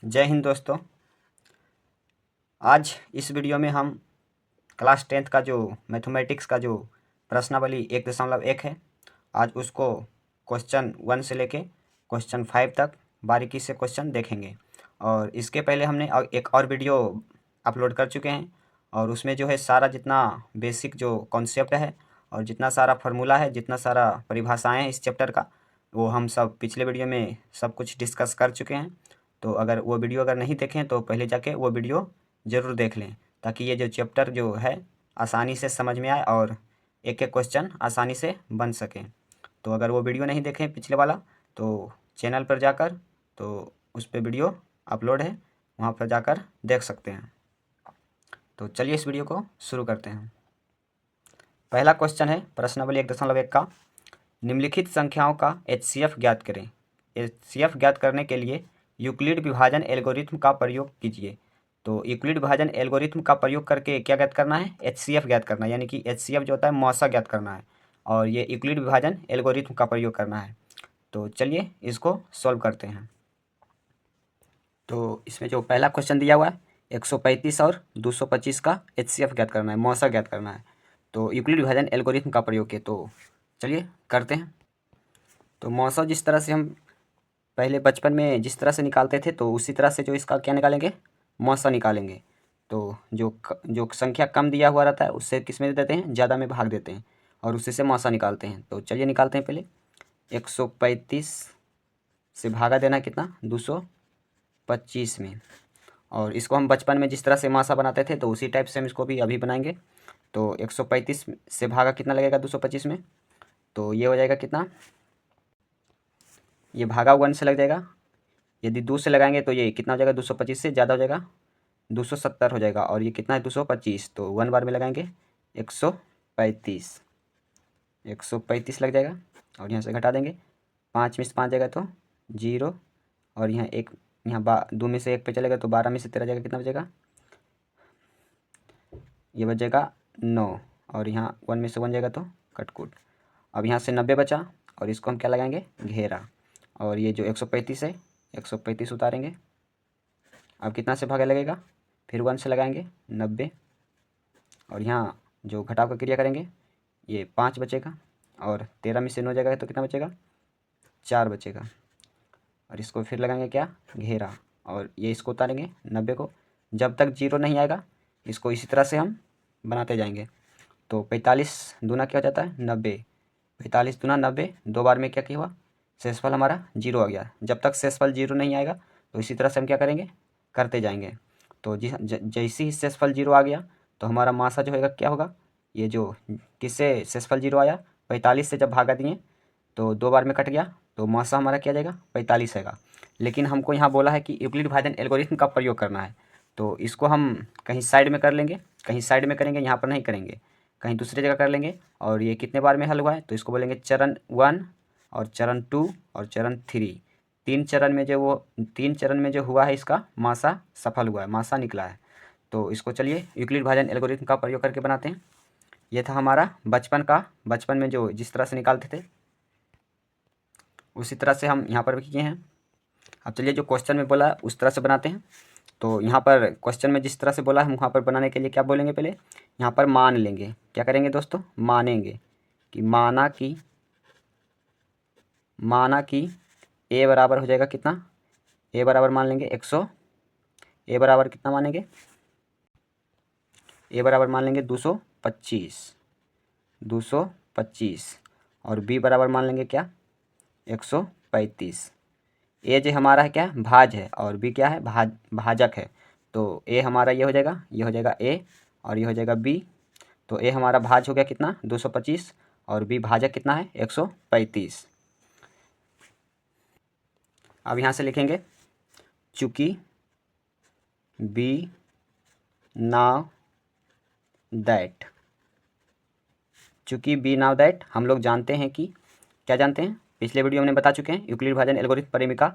जय हिंद दोस्तों। आज इस वीडियो में हम क्लास 10th का जो मैथमेटिक्स का जो प्रश्नावली 1.1 है, आज उसको क्वेश्चन 1 से लेके क्वेश्चन 5 तक बारीकी से क्वेश्चन देखेंगे। और इसके पहले हमने एक और वीडियो अपलोड कर चुके हैं और उसमें जो है सारा जितना बेसिक जो कॉन्सेप्ट है और जितना सारा फार्मूला है, जितना सारा परिभाषाएं हैं इस चैप्टर का, वो हम सब पिछले वीडियो में सब कुछ डिस्कस कर चुके हैं। तो अगर वो वीडियो अगर नहीं देखें तो पहले जाके वो वीडियो ज़रूर देख लें, ताकि ये जो चैप्टर जो है आसानी से समझ में आए और एक एक क्वेश्चन आसानी से बन सकें। तो अगर वो वीडियो नहीं देखें पिछले वाला, तो चैनल पर जाकर तो उस पर वीडियो अपलोड है, वहाँ पर जाकर देख सकते हैं। तो चलिए इस वीडियो को शुरू करते हैं। पहला क्वेश्चन है प्रश्नावली 1.1 का, निम्नलिखित संख्याओं का HCF ज्ञात करें। HCF ज्ञात करने के लिए यूक्लिड विभाजन एल्गोरिथम का प्रयोग कीजिए। तो यूक्लिड विभाजन एल्गोरिथम का प्रयोग करके क्या ज्ञात करना है? HCF ज्ञात करना है, यानी कि HCF जो होता है मौसा ज्ञात करना है, और ये यूक्लिड विभाजन एल्गोरिथम का प्रयोग करना है। तो चलिए इसको सॉल्व करते हैं। तो इसमें जो पहला क्वेश्चन दिया हुआ है 135 और 225 का HCF ज्ञात करना है, मौसा ज्ञात करना है। तो यूक्लिड विभाजन एल्गोरिथम का प्रयोग किए, तो चलिए करते हैं। तो मौसा जिस तरह से हम पहले बचपन में जिस तरह से निकालते थे, तो उसी तरह से जो इसका क्या निकालेंगे, मौसा निकालेंगे। तो जो संख्या कम दिया हुआ रहता है उससे किस में दे देते हैं, ज़्यादा में भाग देते हैं और उसी से मौसा निकालते हैं। तो चलिए निकालते हैं। पहले 135 से भागा देना है कितना, 225 में। और इसको हम बचपन में जिस तरह से मौसा बनाते थे तो उसी टाइप से हम इसको भी अभी बनाएंगे। तो 135 से भागा कितना लगेगा 225 में, तो ये हो जाएगा कितना, ये भागा 1 से लग जाएगा। यदि 2 से लगाएंगे तो ये कितना हो जाएगा, 225 से ज़्यादा हो जाएगा, 270 हो जाएगा। और ये कितना है, 225, तो 1 बार में लगाएंगे 135, 135 लग जाएगा। और यहाँ से घटा देंगे, 5 में से 5 जाएगा तो 0, और यहाँ एक, यहाँ 2 में से 1 पे चलेगा तो 12 में से 13 जाएगा, कितना बचेगा, ये बच जाएगा 9, और यहाँ 1 में से 1 जाएगा तो कटकुट। अब यहाँ से 90 बचा और इसको हम क्या लगाएंगे, घेरा। और ये जो 135 है, 135 उतारेंगे। अब कितना से भागा लगेगा, फिर 1 से लगाएंगे 90, और यहाँ जो घटाव का क्रिया करेंगे ये 5 बचेगा, और 13 में से 9 जाएगा तो कितना बचेगा, 4 बचेगा। और इसको फिर लगाएंगे क्या, घेरा, और ये इसको उतारेंगे 90 को। जब तक 0 नहीं आएगा इसको इसी तरह से हम बनाते जाएंगे। तो 45 दूना क्या हो जाता है, 90, 45 दूना 90, 2 बार में क्या क्या हुआ, शेषफल हमारा 0 आ गया। जब तक शेषफल 0 नहीं आएगा तो इसी तरह से हम क्या करेंगे, करते जाएंगे। तो जैसे ही शेषफल 0 आ गया तो हमारा मासा जो होगा क्या होगा, ये जो किससे शेषफल 0 आया, 45 से जब भागा दिए तो 2 बार में कट गया, तो मासा हमारा क्या जाएगा, 45 आएगा। लेकिन हमको यहाँ बोला है कि यूक्लिड विभाजन एल्गोरिथम का प्रयोग करना है, तो इसको हम कहीं साइड में कर लेंगे, कहीं साइड में करेंगे, यहाँ पर नहीं करेंगे, कहीं दूसरी जगह कर लेंगे। और ये कितने बार में हल हुआ है, तो इसको बोलेंगे चरण 1 और चरण 2 और चरण 3। 3 चरण में जो हुआ है इसका मासा सफल हुआ है, मासा निकला है। तो इसको चलिए यूक्लिड विभाजन एल्गोरिथम का प्रयोग करके बनाते हैं। ये था हमारा बचपन में जो जिस तरह से निकालते थे उसी तरह से हम यहाँ पर भी किए हैं। अब चलिए जो क्वेश्चन में बोला है उस तरह से बनाते हैं। तो यहाँ पर क्वेश्चन में जिस तरह से बोला है हम वहाँ पर बनाने के लिए क्या बोलेंगे, पहले यहाँ पर मान लेंगे। क्या करेंगे दोस्तों, मानेंगे कि माना कि ए बराबर हो जाएगा कितना, ए बराबर मान लेंगे 100, ए बराबर कितना मानेंगे, ए बराबर मान लेंगे 225, और बी बराबर मान लेंगे क्या, 135। ए जो हमारा है क्या, भाज है, और बी क्या है, भाजक है। तो ए हमारा ये हो जाएगा, ये हो जाएगा ए, और ये हो जाएगा बी। तो ए हमारा भाज हो गया कितना, 225, और बी भाजक कितना है, 135। अब यहाँ से लिखेंगे चूँकि बी नाउ दैट, चूँकि बी नाउ दैट हम लोग जानते हैं कि, क्या जानते हैं, पिछले वीडियो में बता चुके हैं यूक्लिड विभाजन एल्गोरिथम परिमिका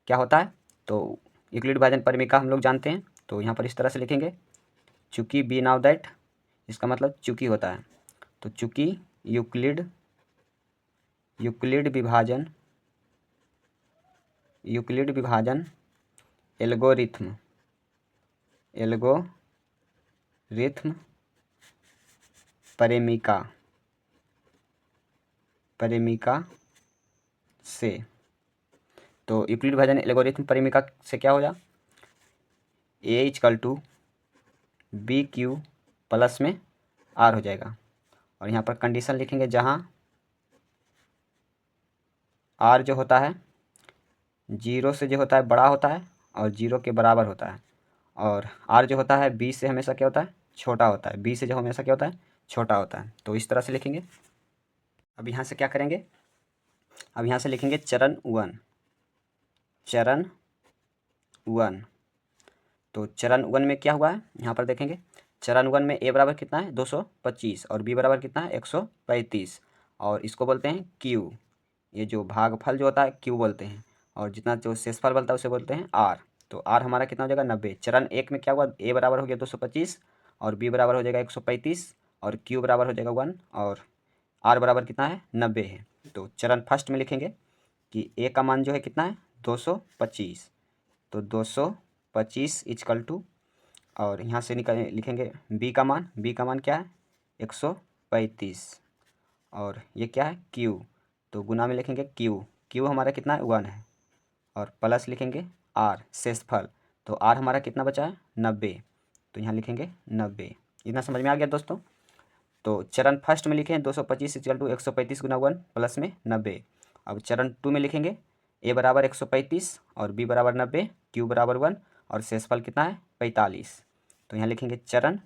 क्या होता है। तो यूक्लिड विभाजन परिमिका हम लोग जानते हैं, तो यहाँ पर इस तरह से लिखेंगे चूँकि बी नाउ दैट, इसका मतलब चूँकि होता है। तो चूँकि यूक्लिड विभाजन एल्गोरिथम परिमिका से। तो यूक्लिड विभाजन एल्गोरिथम परिमिका से क्या हो जा, A equal to B Q plus में आर हो जाएगा। और यहाँ पर कंडीशन लिखेंगे जहाँ आर जो होता है 0 से जो होता है बड़ा होता है और 0 के बराबर होता है, और आर जो होता है बी से हमेशा क्या होता है, छोटा होता है। बी से जो हमेशा क्या होता है, छोटा होता है। तो इस तरह से लिखेंगे। अब यहाँ से क्या करेंगे, अब यहाँ से लिखेंगे चरण 1। तो चरण 1 में क्या हुआ है, यहाँ पर देखेंगे चरण 1 में ए बराबर कितना है 225 और बी बराबर कितना है 135, और इसको बोलते हैं क्यू। ये जो भागफल जो होता है क्यू बोलते हैं, और जितना जो शेषफल बनता है उसे बोलते हैं आर। तो आर हमारा कितना हो जाएगा 90। चरण 1 में क्या हुआ, ए बराबर हो गया 225 और बी बराबर हो जाएगा 135 और क्यू बराबर हो जाएगा 1 और आर बराबर कितना है 90 है। तो चरण फर्स्ट में लिखेंगे कि ए का मान जो है कितना है 225। तो 225 इक्वल टू, और यहाँ से निकल लिखेंगे बी का मान क्या है 135, और ये क्या है क्यू। तो गुना में लिखेंगे क्यू हमारा कितना है 1 है, और प्लस लिखेंगे आर शेषफल। तो आर हमारा कितना बचा है 90। तो यहाँ लिखेंगे 90। इतना समझ में आ गया दोस्तों। तो चरण फर्स्ट में लिखें 225 इक्वल टू 135 गुना 1 प्लस में 90। अब चरण 2 में लिखेंगे ए बराबर 135 और बी बराबर 90, क्यू बराबर 1 और शेषफल कितना है 45। तो यहाँ लिखेंगे चरण।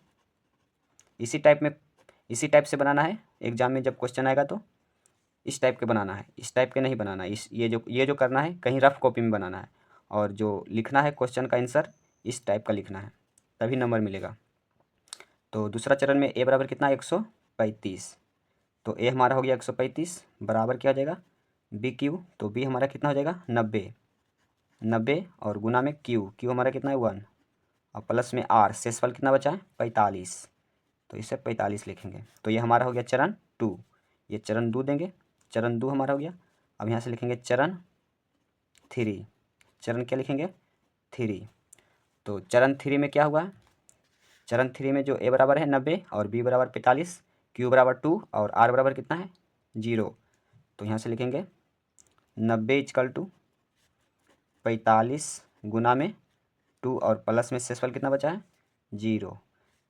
इसी टाइप से बनाना है। एग्जाम में जब क्वेश्चन आएगा तो इस टाइप के बनाना है, इस टाइप के नहीं बनाना है। ये जो करना है कहीं रफ कॉपी में बनाना है, और जो लिखना है क्वेश्चन का आंसर इस टाइप का लिखना है, तभी नंबर मिलेगा। तो दूसरा चरण में ए बराबर कितना है 135। तो ए हमारा हो गया 135 बराबर क्या हो जाएगा बी क्यू। तो बी हमारा कितना हो जाएगा 90 और गुना में क्यू हमारा कितना है 1 और प्लस में आर शेषफल कितना बचा है 45। तो इसे 45 लिखेंगे। तो ये हमारा हो गया चरण 2। ये चरण 2 देंगे, चरण 2 हमारा हो गया। अब यहाँ से लिखेंगे चरण 3। चरण क्या लिखेंगे 3। तो चरण 3 में क्या हुआ है, चरण 3 में जो ए बराबर है 90 और बी बराबर 45, क्यू बराबर 2 और आर बराबर कितना है 0। तो यहाँ से लिखेंगे 90 इक्वल टू 45 गुना में 2 और प्लस में शेषफल कितना बचा है 0।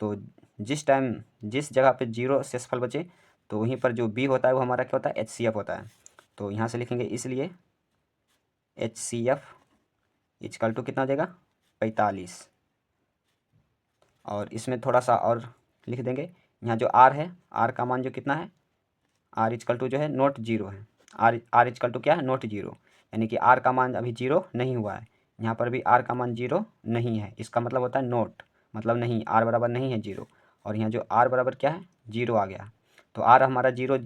तो जिस जगह पे 0 शेषफल बचे तो वहीं पर जो बी होता है वो हमारा क्या होता है HCF होता है। तो यहाँ से लिखेंगे इसलिए HCF इक्वल टू कितना हो जाएगा 45। और इसमें थोड़ा सा और लिख देंगे, यहाँ जो आर है, आर का मान जो कितना है, आर इक्वल टू जो है नॉट 0 है। आर इक्वल टू क्या है नॉट 0, यानी कि आर का मान अभी 0 नहीं हुआ है। यहाँ पर भी आर का मान 0 नहीं है, इसका मतलब होता है नोट, मतलब नहीं, आर बराबर नहीं है 0। और यहाँ जो आर बराबर क्या है 0 आ गया। तो आर हमारा 0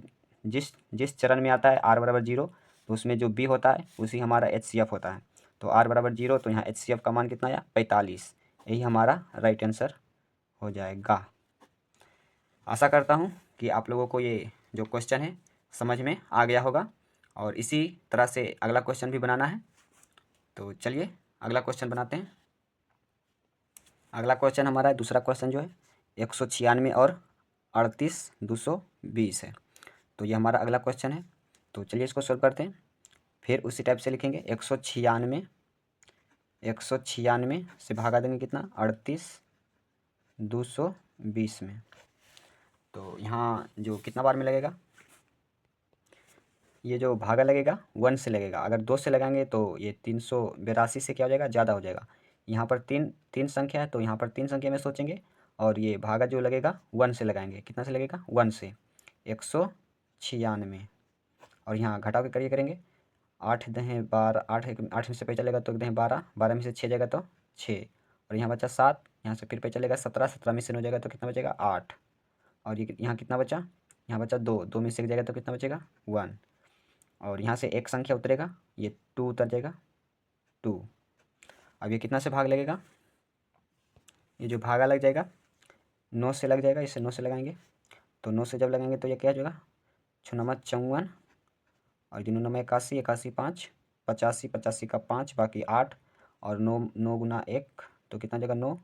जिस चरण में आता है आर बराबर 0, तो उसमें जो बी होता है उसी हमारा HCF होता है। तो आर बराबर 0, तो यहाँ HCF का मान कितना आया 45। यही हमारा राइट आंसर हो जाएगा। आशा करता हूँ कि आप लोगों को ये जो क्वेश्चन है समझ में आ गया होगा, और इसी तरह से अगला क्वेश्चन भी बनाना है। तो चलिए अगला क्वेश्चन बनाते हैं। अगला क्वेश्चन हमारा दूसरा क्वेश्चन जो है 196 और 38 220 है। तो ये हमारा अगला क्वेश्चन है। तो चलिए इसको सोल्व करते हैं। फिर उसी टाइप से लिखेंगे 196 से भागा देंगे कितना 38 220 में। तो यहाँ जो कितना बार में लगेगा, ये जो भागा लगेगा 1 से लगेगा। अगर 2 से लगाएंगे तो ये 382 से क्या हो जाएगा ज़्यादा हो जाएगा। यहाँ पर तीन संख्या है तो यहाँ पर 3 संख्या में सोचेंगे, और ये भागा जो लगेगा 1 से लगाएंगे। कितना से लगेगा 1 से 196, और यहाँ घटाव के करिए करेंगे 8 दहें 12, 8 में से पे चलेगा तो 1 दहें 12, 12 में से 6 जाएगा तो 6, और यहाँ बचा 7, यहाँ से फिर पे चलेगा 17, 17 में से 9 जाएगा तो कितना बचेगा 8, और ये यहाँ कितना बचा, यहाँ बचा 2, 2 में से 1 जाएगा तो कितना बचेगा 1, और यहाँ से एक संख्या उतरेगा, ये 2 उतर जाएगा 2। अब ये कितना से भाग लगेगा, ये जो भागा लग जाएगा 9 से लग जाएगा, इसे 9 से लगाएंगे। तो 9 से जब लगाएंगे तो ये क्या हो जाएगा 6 9 54, और 2 9 81, 81 5 85, 85 का 5 बाकी 8, और 9 9 गुना 1 तो कितना हो जाएगा 9,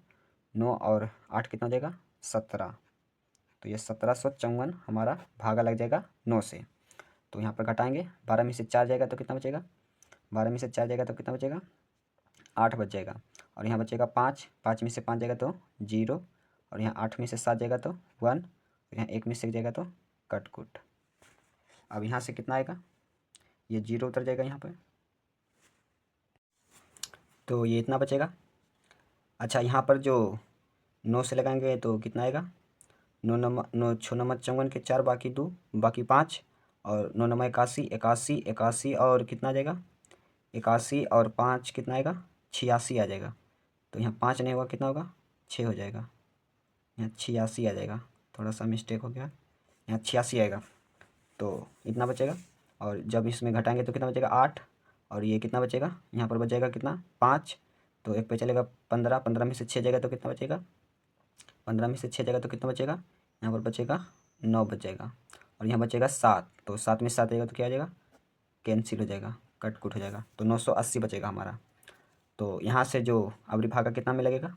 9 और 8 कितना हो जाएगा 17। तो ये 1754 हमारा भागा लग जाएगा 9 से। तो यहाँ पर घटाएंगे, 12 में से 4 जाएगा तो कितना बचेगा, 12 में से 4 जाएगा तो कितना बचेगा 8 बच जाएगा। और यहाँ बचेगा 5, 5 में से 5 जाएगा तो 0, और यहाँ 8 में से 7 जाएगा तो 1, और यहाँ 1 में से जाएगा तो कट कुट। अब यहाँ से कितना आएगा, ये 0 उतर जाएगा यहाँ पर, तो ये इतना बचेगा। अच्छा यहाँ पर जो 9 से लगाएंगे तो कितना आएगा, 9 9 6 नंबर 54 के 4 बाकी 2 बाकी 5, और 9 नंबर 81 81 81 और कितना आ जाएगा 81 और 5 कितना आएगा 86 आ जाएगा। तो यहाँ 5 नहीं होगा, कितना होगा 6 हो जाएगा, यहाँ 86 आ जाएगा, थोड़ा सा मिस्टेक हो गया, यहाँ 86 आएगा। तो इतना बचेगा। और जब इसमें घटाएंगे तो कितना बचेगा 8, और ये कितना बचेगा यहाँ पर बचेगा कितना 5, तो एक पे चलेगा 15, 15 में से 6 जाएगा तो कितना बचेगा, 15 में से 6 जाएगा तो कितना बचेगा, यहाँ पर बचेगा 9 बच जाएगा। और यहाँ बचेगा 7, तो 7 में से 7 जाएगा तो क्या आ जाएगा, कैंसिल हो जाएगा, कट कुट हो जाएगा, तो 980 बचेगा हमारा। तो यहाँ से जो अबरी भागा कितना में लगेगा,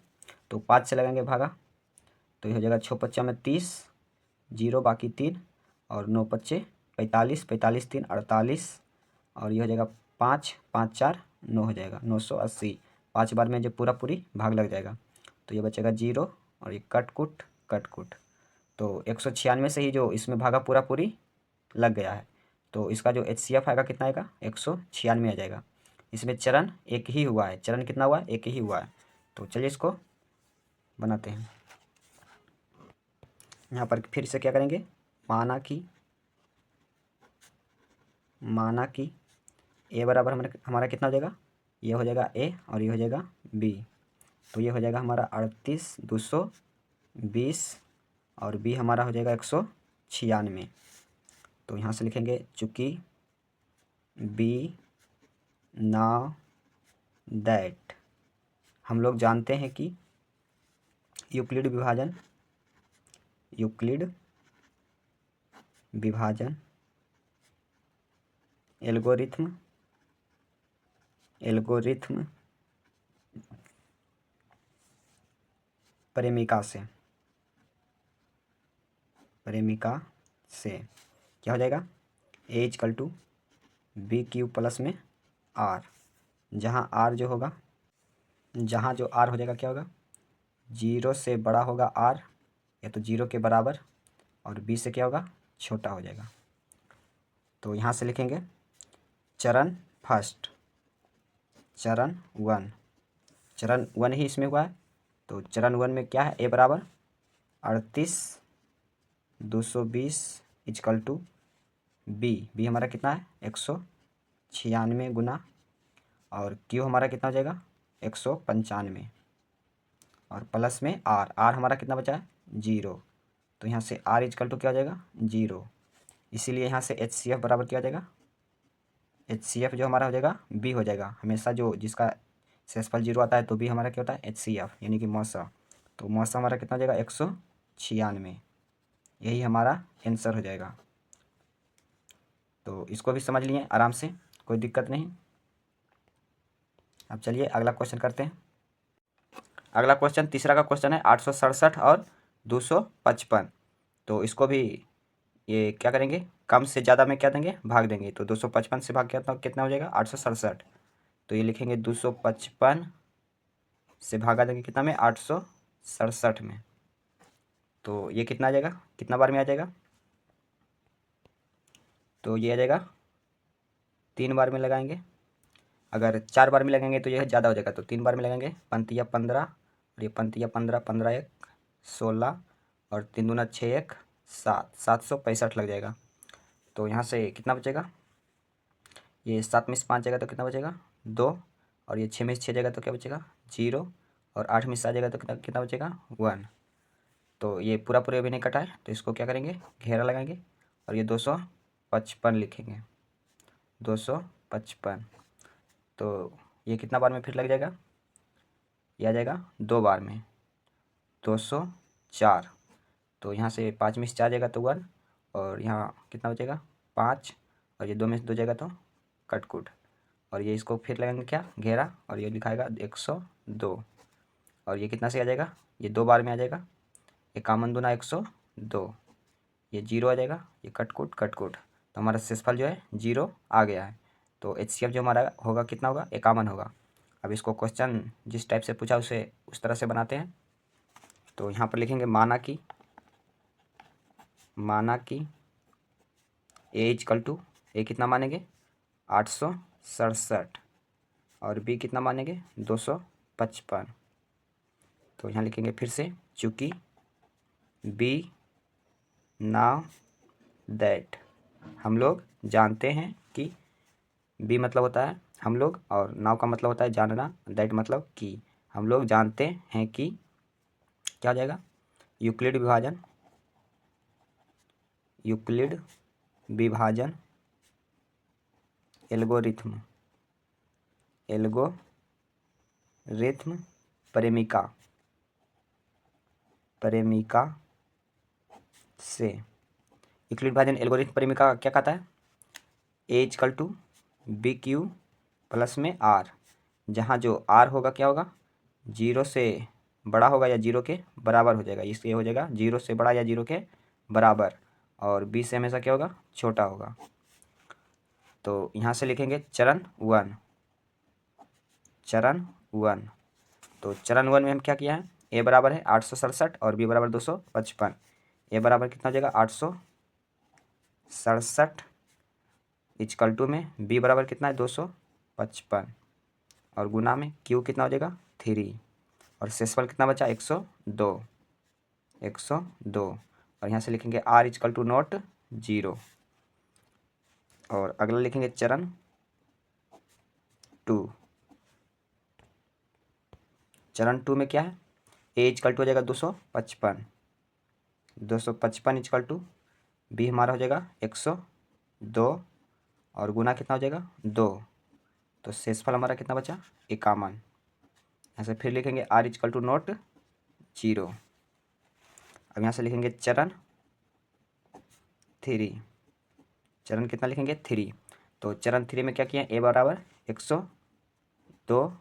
तो 5 से लगाएंगे भागा, तो ये हो जाएगा 6 पच्चा में 30, 0 बाकी 3, और 9 पच्चे 45, 45 3 48, और ये हो जाएगा 5 5 4 9 हो जाएगा 980। 5 बार में जो पूरा पूरी भाग लग जाएगा, तो ये बचेगा 0, और ये कट कुट कट कुट। तो 196 से ही जो इसमें भागा पूरा पूरी लग गया है, तो इसका जो HCF आएगा कितना आएगा 196 आ जाएगा। इसमें चरण एक ही हुआ है, चरण कितना हुआ है, एक ही हुआ है। तो चलिए इसको बनाते हैं। यहाँ पर फिर से क्या करेंगे, माना कि ए बराबर हमारा कितना हो जाएगा, ये हो जाएगा ए और ये हो जाएगा बी। तो ये हो जाएगा हमारा 38 220, और बी हमारा हो जाएगा 196। तो यहाँ से लिखेंगे चूँकि बी नाउ दैट, हम लोग जानते हैं कि यूक्लिड विभाजन एल्गोरिथम प्रेमिका से क्या हो जाएगा, A equal to B Q plus में आर, जहाँ आर जो होगा, जहाँ जो आर हो जाएगा क्या होगा, 0 से बड़ा होगा आर या तो 0 के बराबर, और बी से क्या होगा छोटा हो जाएगा। तो यहाँ से लिखेंगे चरण फर्स्ट, चरण 1 ही इसमें हुआ है। तो चरण 1 में क्या है, ए बराबर 38 220 इक्वल टू बी हमारा कितना है 196 गुना, और क्यू हमारा कितना हो जाएगा 195, और प्लस में आर हमारा कितना बचा है 0। तो यहाँ से आर इक्वल टू क्या हो जाएगा 0, इसीलिए यहाँ से HCF बराबर क्या हो जाएगा, HCF जो हमारा हो जाएगा बी हो जाएगा। हमेशा जो जिसका शेषफल 0 आता है तो बी हमारा क्या होता है HCF, यानी कि मौसा। तो मौसा हमारा कितना हो जाएगा 196, यही हमारा आंसर हो जाएगा। तो इसको भी समझ लिए आराम से, कोई दिक्कत नहीं। अब चलिए अगला क्वेश्चन करते हैं। अगला क्वेश्चन तीसरा का क्वेश्चन है 867 और 255। तो इसको भी ये क्या करेंगे, कम से ज़्यादा में क्या देंगे, भाग देंगे। तो 255 से भाग कितना हो जाएगा 867, तो ये लिखेंगे 255 से भागा देंगे कितना में 867 में। तो ये कितना आ जाएगा, कितना बार में आ जाएगा, तो ये आ जाएगा 3 बार में लगाएंगे। अगर 4 बार में लगाएंगे तो यह ज़्यादा हो जाएगा, तो 3 बार में लगाएंगे, पंतिया 15, और ये पंतिया 15 15 1 16, और 3 दूना 6 1 7, 765 लग जाएगा। तो यहाँ से कितना बचेगा, ये 7 में से 5 जाएगा तो कितना बचेगा 2, और ये 6 में से 6 जाएगा तो क्या बचेगा 0, और 8 में से आ जाएगा तो कितना बचेगा 1। तो ये पूरा पूरा भी नहीं कटा है, तो इसको क्या करेंगे घेरा लगाएंगे, और ये 255 लिखेंगे 255। तो ये कितना बार में फिर लग जाएगा, ये आ जाएगा 2 बार में 204। तो यहाँ से 5 में से 4 जाएगा तो 1, और यहाँ कितना बचेगा 5, और ये 2 में से 2 जाएगा तो कट कुट। और ये इसको फिर लगाएंगे क्या, घेरा, और ये लिखाएगा 102, और ये कितना से आ जाएगा, ये 2 बार में आ जाएगा, 51 दूना 102, ये 0 आ जाएगा, ये कटकुट कटकुट, तो हमारा शेषफल जो है 0 आ गया है। तो HCF जो हमारा होगा कितना होगा, 51 होगा। अब इसको क्वेश्चन जिस टाइप से पूछा उसे उस तरह से बनाते हैं। तो यहाँ पर लिखेंगे माना कि ए इजकल टू, ए कितना मानेंगे 867, और बी कितना मानेंगे 255। तो यहाँ लिखेंगे फिर से, चूँकि बी नाउ दैट, हम लोग जानते हैं कि, बी मतलब होता है हम लोग, और नाउ का मतलब होता है जानना, दैट मतलब कि, हम लोग जानते हैं कि क्या हो जाएगा, यूक्लिड विभाजन एल्गोरिथम प्रेमिका से, यूक्लिड विभाजन एल्गोरिथम प्रेमिका क्या कहता है, A equal to B Q plus में आर, जहाँ जो आर होगा क्या होगा, 0 से बड़ा होगा या 0 के बराबर हो जाएगा, इसलिए हो जाएगा 0 से बड़ा या 0 के बराबर, और बी से हमेशा क्या होगा, छोटा होगा। तो यहाँ से लिखेंगे चरण 1। तो चरण 1 में हम क्या किया है, ए बराबर है 867 और बी बराबर 255। ए बराबर कितना हो जाएगा 867 इजकल टू में बी बराबर कितना है 255, और गुना में क्यू कितना हो जाएगा 3, और शेषफल कितना बचा 102, और यहाँ से लिखेंगे आर इजकल टू नॉट 0। और अगला लिखेंगे चरण 2। चरण 2 में क्या है, ए इजकल टू हो जाएगा 255 इजकल टू बी हमारा हो जाएगा 102, और गुना कितना हो जाएगा 2, तो शेषफल हमारा कितना बचा 51। यहाँ से फिर लिखेंगे आर इजकल टू नॉट 0। अब यहाँ से लिखेंगे चरण 3। चरण कितना लिखेंगे 3। तो चरण 3 में क्या किया, ए बराबर 102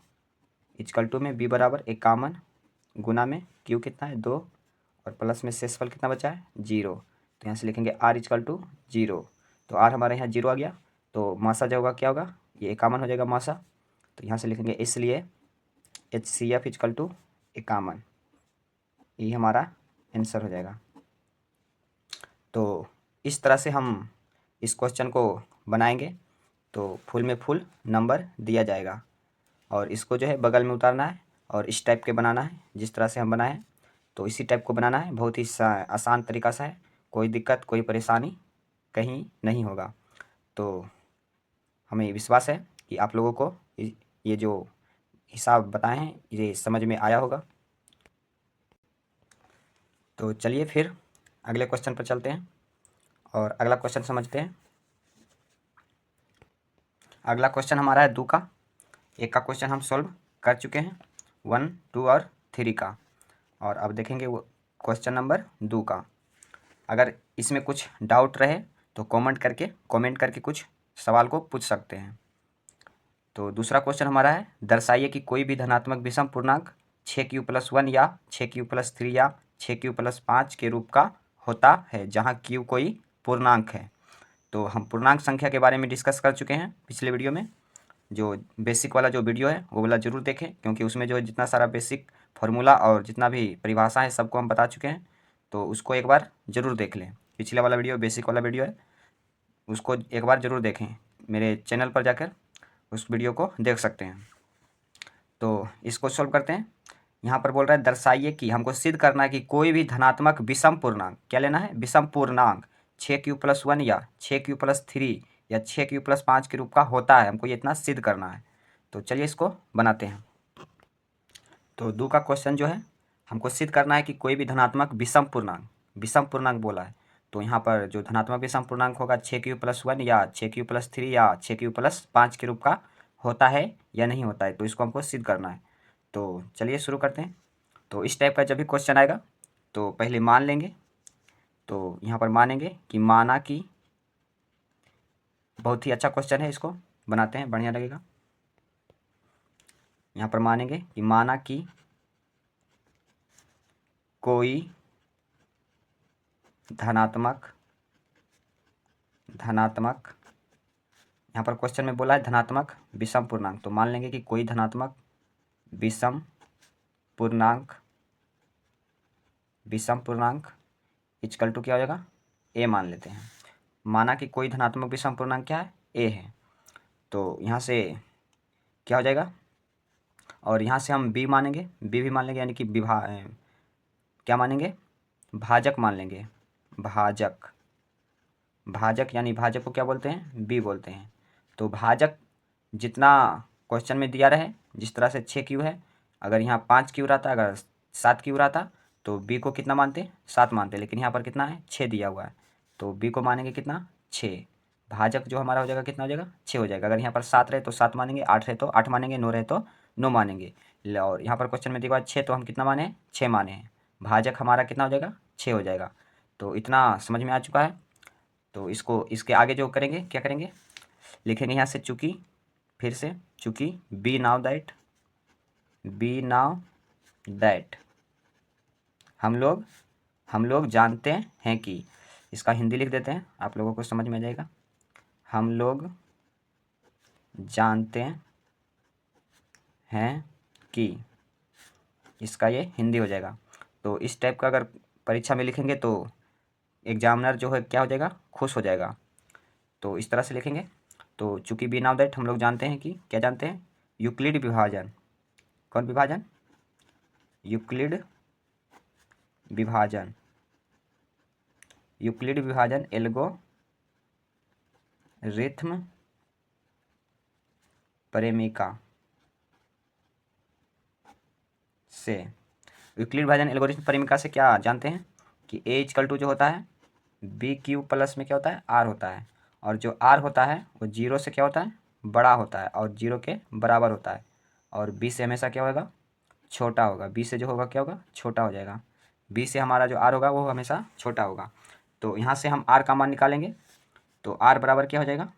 इजकल टू में बी बराबर 51, गुना में क्यू कितना है 2, और प्लस में शेषफल कितना बचा है 0। तो यहाँ से लिखेंगे आर इजकल टू 0। तो आर हमारे यहाँ 0 आ गया, तो मासा जो होगा क्या होगा, ये 51 हो जाएगा मासा। तो यहाँ से लिखेंगे इसलिए HCF इजकल टू 51, ये हमारा आंसर हो जाएगा। तो इस तरह से हम इस क्वेश्चन को बनाएंगे तो फुल में फुल नंबर दिया जाएगा, और इसको जो है बगल में उतारना है और इस टाइप के बनाना है जिस तरह से हम बनाए हैं, तो इसी टाइप को बनाना है। बहुत ही आसान तरीका से है, कोई दिक्कत कोई परेशानी कहीं नहीं होगा। तो हमें विश्वास है कि आप लोगों को ये जो हिसाब बताए हैं ये समझ में आया होगा। तो चलिए फिर अगले क्वेश्चन पर चलते हैं और अगला क्वेश्चन समझते हैं। अगला क्वेश्चन हमारा है 2 का। 1 का क्वेश्चन हम सॉल्व कर चुके हैं, 1, 2 और 3 का, और अब देखेंगे वो क्वेश्चन नंबर 2 का। अगर इसमें कुछ डाउट रहे तो कमेंट करके कुछ सवाल को पूछ सकते हैं। तो दूसरा क्वेश्चन हमारा है, दर्शाइए कि कोई भी धनात्मक विषम पूर्णांक 6q+1 या 6q+3 या 6q+5 के रूप का होता है जहाँ q कोई पूर्णांक है। तो हम पूर्णांक संख्या के बारे में डिस्कस कर चुके हैं पिछले वीडियो में। जो बेसिक वाला जो वीडियो है वो वाला ज़रूर देखें, क्योंकि उसमें जो जितना सारा बेसिक फार्मूला और जितना भी परिभाषा है सबको हम बता चुके हैं, तो उसको एक बार ज़रूर देख लें। पिछला वाला वीडियो बेसिक वाला वीडियो है, उसको एक बार ज़रूर देखें, मेरे चैनल पर जाकर उस वीडियो को देख सकते हैं। तो इसको सॉल्व करते हैं। यहाँ पर बोल रहा है दर्शाइए कि हमको सिद्ध करना है कि कोई भी धनात्मक विषम पूर्णांक, क्या लेना है, विषम पूर्णांक 6q+1 या 6q+3 या 6q+5 के रूप का होता है, हमको ये इतना सिद्ध करना है। तो चलिए इसको बनाते हैं। तो 2 का क्वेश्चन जो है, हमको सिद्ध करना है कि कोई भी धनात्मक विषम पूर्णांक बोला है, तो यहाँ पर जो धनात्मक विषम पूर्णांक होगा 6q+1 या 6q+3 या 6q+5 के रूप का होता है या नहीं होता है, तो इसको हमको सिद्ध करना है। तो चलिए शुरू करते हैं। तो इस टाइप का जब भी क्वेश्चन आएगा तो पहले मान लेंगे। तो यहाँ पर मानेंगे कि माना कि, बहुत ही अच्छा क्वेश्चन है, इसको बनाते हैं, बढ़िया लगेगा। यहाँ पर मानेंगे कि माना कि कोई धनात्मक यहाँ पर क्वेश्चन में बोला है धनात्मक विषम पूर्णांक, तो मान लेंगे कि कोई धनात्मक विषम पूर्णांक इक्वल टू क्या हो जाएगा, ए मान लेते हैं। माना कि कोई धनात्मक विषम पूर्णांक क्या है, ए है, तो यहाँ से क्या हो जाएगा, और यहाँ से हम बी मानेंगे, बी भी मान लेंगे, यानी कि क्या मानेंगे, भाजक मान लेंगे। भाजक यानी भाजक को क्या बोलते हैं, बी बोलते हैं। तो भाजक जितना क्वेश्चन में दिया रहे, जिस तरह से 6 क्यू है, अगर यहाँ 5 क्यू रहता, अगर 7 क्यू रहता तो बी को कितना मानते, 7 मानते, लेकिन यहाँ पर कितना है, 6 दिया हुआ है, तो बी को मानेंगे कितना, 6। भाजक जो हमारा हो जाएगा कितना हो जाएगा, 6 हो जाएगा। अगर यहाँ पर 7 रहे तो 7 मानेंगे, 8 रहे तो 8 मानेंगे, 9 रहे तो 9 मानेंगे। और यहाँ पर क्वेश्चन में दिया हुआ 6, तो हम कितना माने, 6 माने हैं। भाजक हमारा कितना हो जाएगा, 6 हो जाएगा। तो इतना समझ में आ चुका है। तो इसको इसके आगे जो करेंगे, क्या करेंगे, लिखेंगे यहाँ से चूँकि, फिर से चूँकि बी नाउ दैट हम लोग जानते हैं कि, इसका हिंदी लिख देते हैं, आप लोगों को समझ में आ जाएगा। हम लोग जानते हैं कि, इसका ये हिंदी हो जाएगा। तो इस टाइप का अगर परीक्षा में लिखेंगे तो एग्जामिनर जो है क्या हो जाएगा, खुश हो जाएगा। तो इस तरह से लिखेंगे। तो चूँकि बी नाउ दैट हम लोग जानते हैं कि, क्या जानते हैं, यूक्लिड विभाजन, कौन विभाजन, यूक्लिड विभाजन एल्गोरिथ्म प्रेमिका से, यूक्लिड विभाजन एल्गोरिथ्म प्रेमिका से क्या जानते हैं कि ए इक्वल टू जो होता है बी क्यू प्लस में क्या होता है, आर होता है, और जो आर होता है वो 0 से क्या होता है, बड़ा होता है, और 0 के बराबर होता है, और बी से हमेशा क्या होगा, छोटा होगा। बी से जो होगा क्या होगा, छोटा हो जाएगा। बी से हमारा जो आर होगा वो हमेशा छोटा होगा। तो यहाँ से हम आर का मान निकालेंगे, तो आर बराबर क्या हो जाएगा,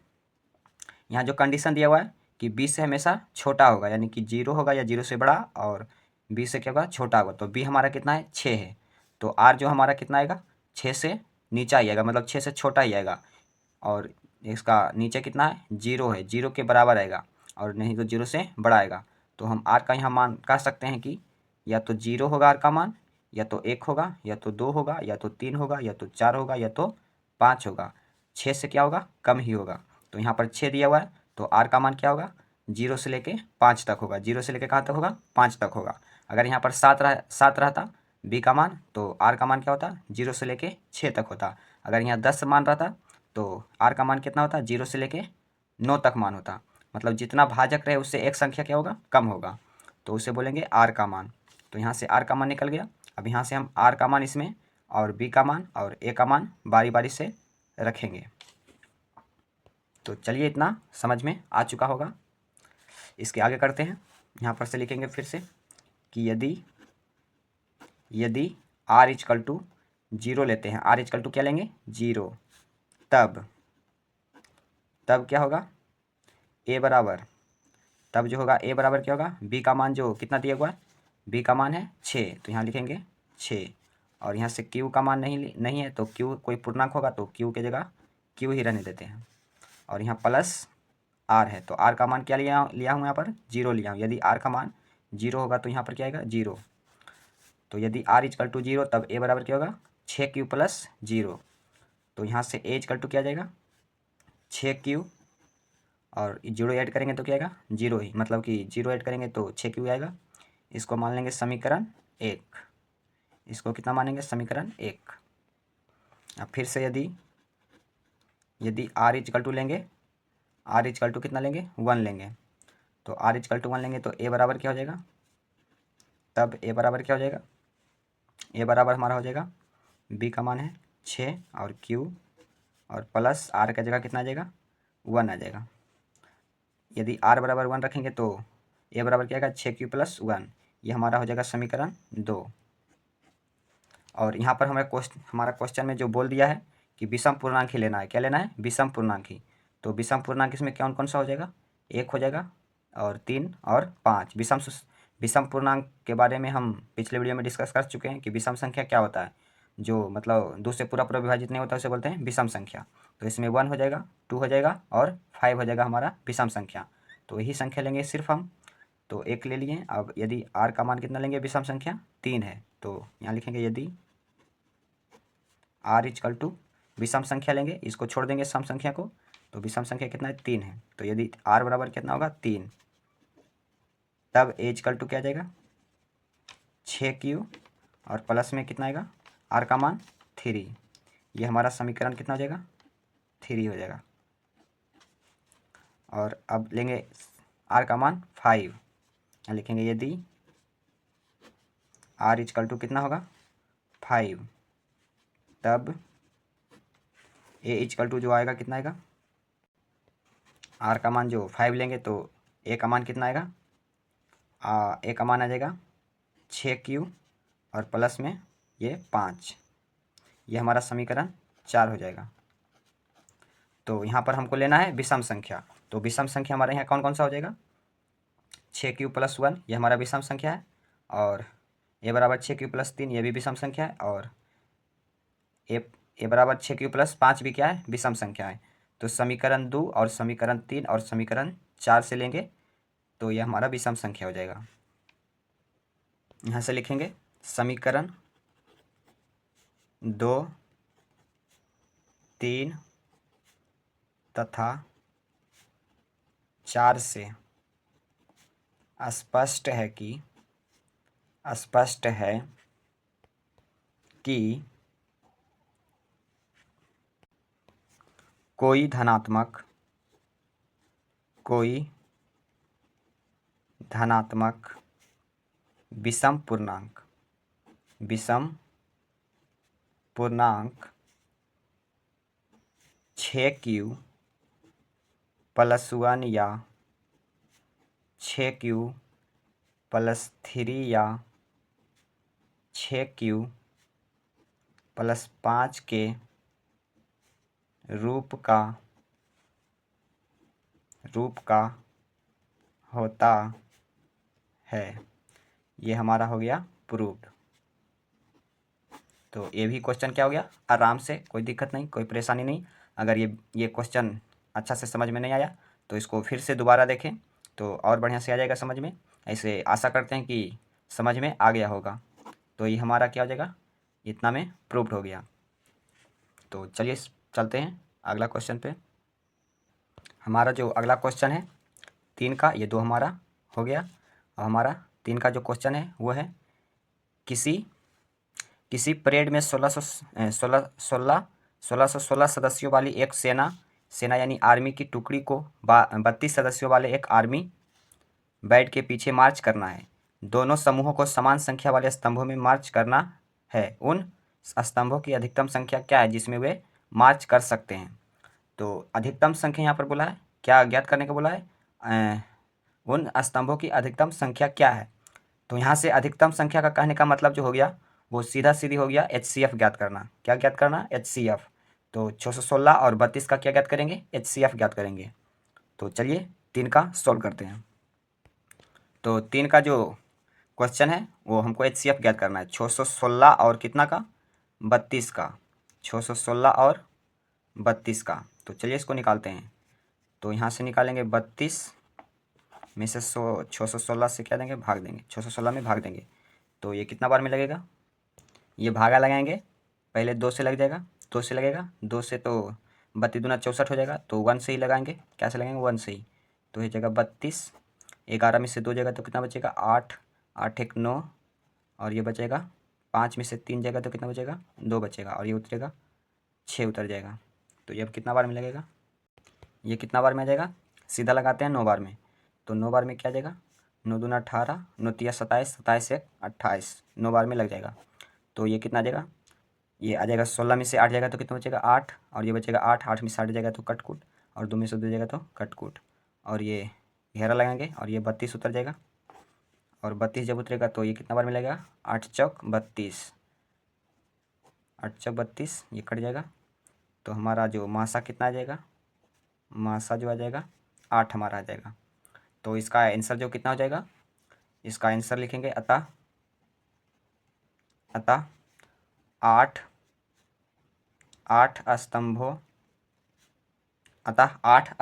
यहाँ जो कंडीशन दिया हुआ है कि बी से हमेशा छोटा होगा, यानी कि 0 होगा या 0 से बड़ा, और बी से क्या होगा, छोटा होगा। तो बी हमारा कितना है, 6 है, तो आर जो हमारा कितना आएगा, 6 से नीचा ही आएगा, मतलब 6 से छोटा ही आएगा, और इसका नीचे कितना है, 0 है, 0 के बराबर आएगा, और नहीं तो 0 से बड़ा आएगा। तो हम आर का यहाँ मान कह सकते हैं कि या तो 0 होगा आर का मान, या तो 1 होगा, या तो 2 होगा, या तो 3 होगा, या तो 4 होगा, या तो 5 होगा। 6 से क्या होगा, कम ही होगा। तो यहाँ पर 6 दिया हुआ है, तो आर का मान क्या होगा, 0 से लेके 5 तक होगा। 0 से लेके कहाँ तक होगा, 5 तक होगा। अगर यहाँ पर 7 रहता बी का मान, तो आर का मान क्या होता, 0 से लेके 6 तक होता। अगर यहाँ 10 मान रहता तो आर का मान कितना होता, 0 से लेके 9 तक मान होता। मतलब जितना भाजक रहे उससे एक संख्या क्या होगा, कम होगा, तो उसे बोलेंगे आर का मान। तो यहाँ से आर का मान निकल गया। अब यहाँ से हम आर का मान इसमें, और बी का मान और ए का मान बारी बारी से रखेंगे। तो चलिए इतना समझ में आ चुका होगा। इसके आगे करते हैं। यहाँ पर से लिखेंगे फिर से कि यदि आर इक्वल टू 0 लेते हैं, आर इक्वल टू क्या लेंगे, 0, तब क्या होगा, ए बराबर, तब जो होगा ए बराबर क्या होगा, बी का मान जो कितना दिया हुआ है, बी का मान है 6, तो यहाँ लिखेंगे 6, और यहाँ से क्यू का मान नहीं है, तो क्यू कोई पूर्णांक होगा तो क्यू की जगह क्यू ही रहने देते हैं, और यहाँ प्लस आर है, तो आर का मान क्या लिया हूँ यहाँ पर, 0 लिया हूँ। यदि आर का मान 0 होगा तो यहाँ पर क्या आएगा, 0। तो यदि आर इक्वल टू 0 तब ए बराबर क्या होगा, 6 क्यू प्लस 0। तो यहाँ से ए इक्वल टू क्या जाएगा, 6 क्यू, और 0 ऐड करेंगे तो क्या आएगा, 0 ही, मतलब कि 0 ऐड करेंगे तो 6 क्यू आएगा। इसको मान लेंगे समीकरण 1। इसको कितना मानेंगे, समीकरण 1। अब फिर से यदि आर इक्वल टू लेंगे, आर इक्वल टू कितना लेंगे, 1 लेंगे, तो आर इक्वल टू 1 लेंगे तो ए बराबर क्या हो जाएगा, तब ए बराबर क्या हो जाएगा, ए बराबर हमारा हो जाएगा, बी का मान है 6 और क्यू, और प्लस आर का जगह कितना आ जाएगा, 1 आ जाएगा। यदि आर बराबर 1 रखेंगे तो ए बराबर क्या आएगा, 6 क्यू प्लस 1, ये हमारा हो जाएगा समीकरण 2। और यहाँ पर हमारा क्वेश्चन में जो बोल दिया है कि विषम पूर्णांक ही लेना है, क्या लेना है, विषम पूर्णांक ही। तो विषम पूर्णांक इसमें कौन कौन सा हो जाएगा, 1 हो जाएगा, और 3 और 5। विषम पूर्णांक के बारे में हम पिछले वीडियो में डिस्कस कर चुके हैं कि विषम संख्या क्या होता है। जो मतलब 2 से पूरा पूरा विभाजित नहीं होता उसे बोलते हैं विषम संख्या। तो इसमें 1 हो जाएगा, 2 हो जाएगा और 5 हो जाएगा हमारा विषम संख्या। तो यही संख्या लेंगे सिर्फ हम। तो एक ले लिए। अब यदि r का मान कितना लेंगे, विषम संख्या 3 है, तो यहाँ लिखेंगे यदि r इक्वल टू विषम संख्या लेंगे, इसको छोड़ देंगे सम संख्या को, तो विषम संख्या कितना है, 3 है। तो यदि r बराबर कितना होगा, 3, तब a इक्वल टू क्या आ जाएगा, 6q, और प्लस में कितना आएगा, r का मान 3। ये हमारा समीकरण कितना हो जाएगा, 3 हो जाएगा। और अब लेंगे r का मान 5, लिखेंगे यदि r इक्वल टू कितना होगा, 5, तब a इक्वल टू जो आएगा कितना आएगा, r का मान जो 5 लेंगे तो a का मान कितना आएगा, a का मान आ जाएगा 6q, और प्लस में ये 5। ये हमारा समीकरण 4 हो जाएगा। तो यहाँ पर हमको लेना है विषम संख्या। तो विषम संख्या हमारे यहाँ कौन कौन सा हो जाएगा, 6q प्लस 1 ये हमारा विषम संख्या है, और a बराबर 6q प्लस 3 ये भी विषम संख्या है, और a बराबर 6q प्लस 5 भी क्या है, विषम संख्या है। तो समीकरण 2 और समीकरण 3 और समीकरण 4 से लेंगे तो यह हमारा विषम संख्या हो जाएगा। यहाँ से लिखेंगे समीकरण 2, 3 तथा 4 से स्पष्ट है कि कोई धनात्मक विषम पूर्णांक 6q प्लस 1 या 6q प्लस 3 या 6q प्लस 5 के रूप का होता है। ये हमारा हो गया प्रूव्ड। तो ये भी क्वेश्चन क्या हो गया, आराम से, कोई दिक्कत नहीं, कोई परेशानी नहीं। अगर ये क्वेश्चन अच्छा से समझ में नहीं आया तो इसको फिर से दोबारा देखें तो और बढ़िया से आ जाएगा समझ में। ऐसे आशा करते हैं कि समझ में आ गया होगा। तो ये हमारा क्या हो जाएगा, इतना में प्रूव्ड हो गया। तो चलिए चलते हैं अगला क्वेश्चन पे। हमारा जो अगला क्वेश्चन है 3 का, ये 2 हमारा हो गया। और हमारा 3 का जो क्वेश्चन है वो है किसी परेड में 1616 सदस्यों वाली एक सेना यानी आर्मी की टुकड़ी को 32 सदस्यों वाले एक आर्मी बैंड के पीछे मार्च करना है। दोनों समूहों को समान संख्या वाले स्तंभों में मार्च करना है। उन स्तंभों की अधिकतम संख्या क्या है जिसमें वे मार्च कर सकते हैं। तो अधिकतम संख्या यहाँ पर बोला है, क्या ज्ञात करने को बोला है, उन स्तंभों की अधिकतम संख्या क्या है। तो यहाँ से अधिकतम संख्या का कहने का मतलब जो हो गया वो सीधा सीधी हो गया HCF ज्ञात करना। क्या ज्ञात करना, HCF। तो 616 और 32 का क्या ज्ञात करेंगे, HCF ज्ञात करेंगे। तो चलिए 3 का सॉल्व करते हैं। तो 3 का जो क्वेश्चन है वो हमको HCF ज्ञात करना है, 616 और कितना का, 32 का, 616 और 32 का। तो चलिए इसको निकालते हैं। तो यहाँ से निकालेंगे 32 में से 616 से क्या देंगे, भाग देंगे, 616 में भाग देंगे। तो ये कितना बार में लगेगा, ये भागा लगाएंगे, पहले 2 से लग जाएगा, 2 से लगेगा, 2 से तो 32 दूना 64 हो जाएगा। तो 1 से ही लगाएंगे, क्या से लगाएंगे, 1 से ही। तो ये जगह 32, 11 में से 2 जगह तो कितना बचेगा, 8, 8 एक 9, और ये बचेगा 5 में से 3 जगह तो कितना बचेगा, 2 बचेगा, और ये उतरेगा 6 उतर जाएगा। तो ये अब कितना बार में लगेगा, ये कितना बार में आ जाएगा, सीधा लगाते हैं 9 बार में। तो 9 बार में क्या आ जाएगा, 9 दूना 18, 9 तिया 27, 27 एक 28, 9 बार में लग जाएगा। तो ये कितना आ जाएगा, ये आ जाएगा 16 में से 8 जाएगा तो कितना बचेगा, 8, और ये बचेगा 8, 8 में से 8 जाएगा तो कटकुट, और 2 में से 2 जाएगा तो कटकुट, और ये घेरा लगाएंगे, और ये 32 उतर जाएगा। और 32 जब उतरेगा तो ये कितना बार में लगेगा, 8 चौक 32, 8 चौक 32, ये कट जाएगा। तो हमारा जो मासा कितना आ जाएगा, मासा जो आ जाएगा 8 हमारा आ जाएगा। तो इसका आंसर जो कितना हो जाएगा, इसका आंसर लिखेंगे अतः 8 स्तंभों अतः 8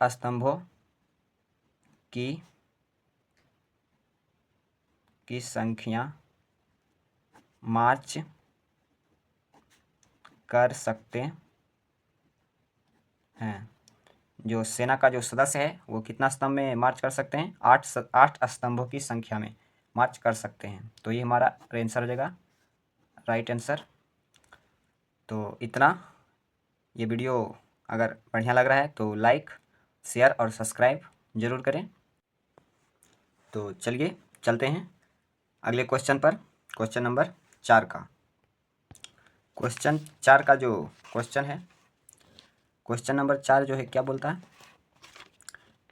स्तंभों की संख्या मार्च कर सकते हैं। जो सेना का जो सदस्य है वो कितना स्तंभ में मार्च कर सकते हैं, 8 स्तंभों की संख्या में मार्च कर सकते हैं। तो ये हमारा आंसर हो जाएगा, राइट आंसर। तो इतना, ये वीडियो अगर बढ़िया लग रहा है तो लाइक, शेयर और सब्सक्राइब ज़रूर करें। तो चलिए चलते हैं अगले क्वेश्चन पर, क्वेश्चन नंबर 4 का। क्वेश्चन 4 का जो क्वेश्चन है, क्वेश्चन नंबर 4 जो है क्या बोलता है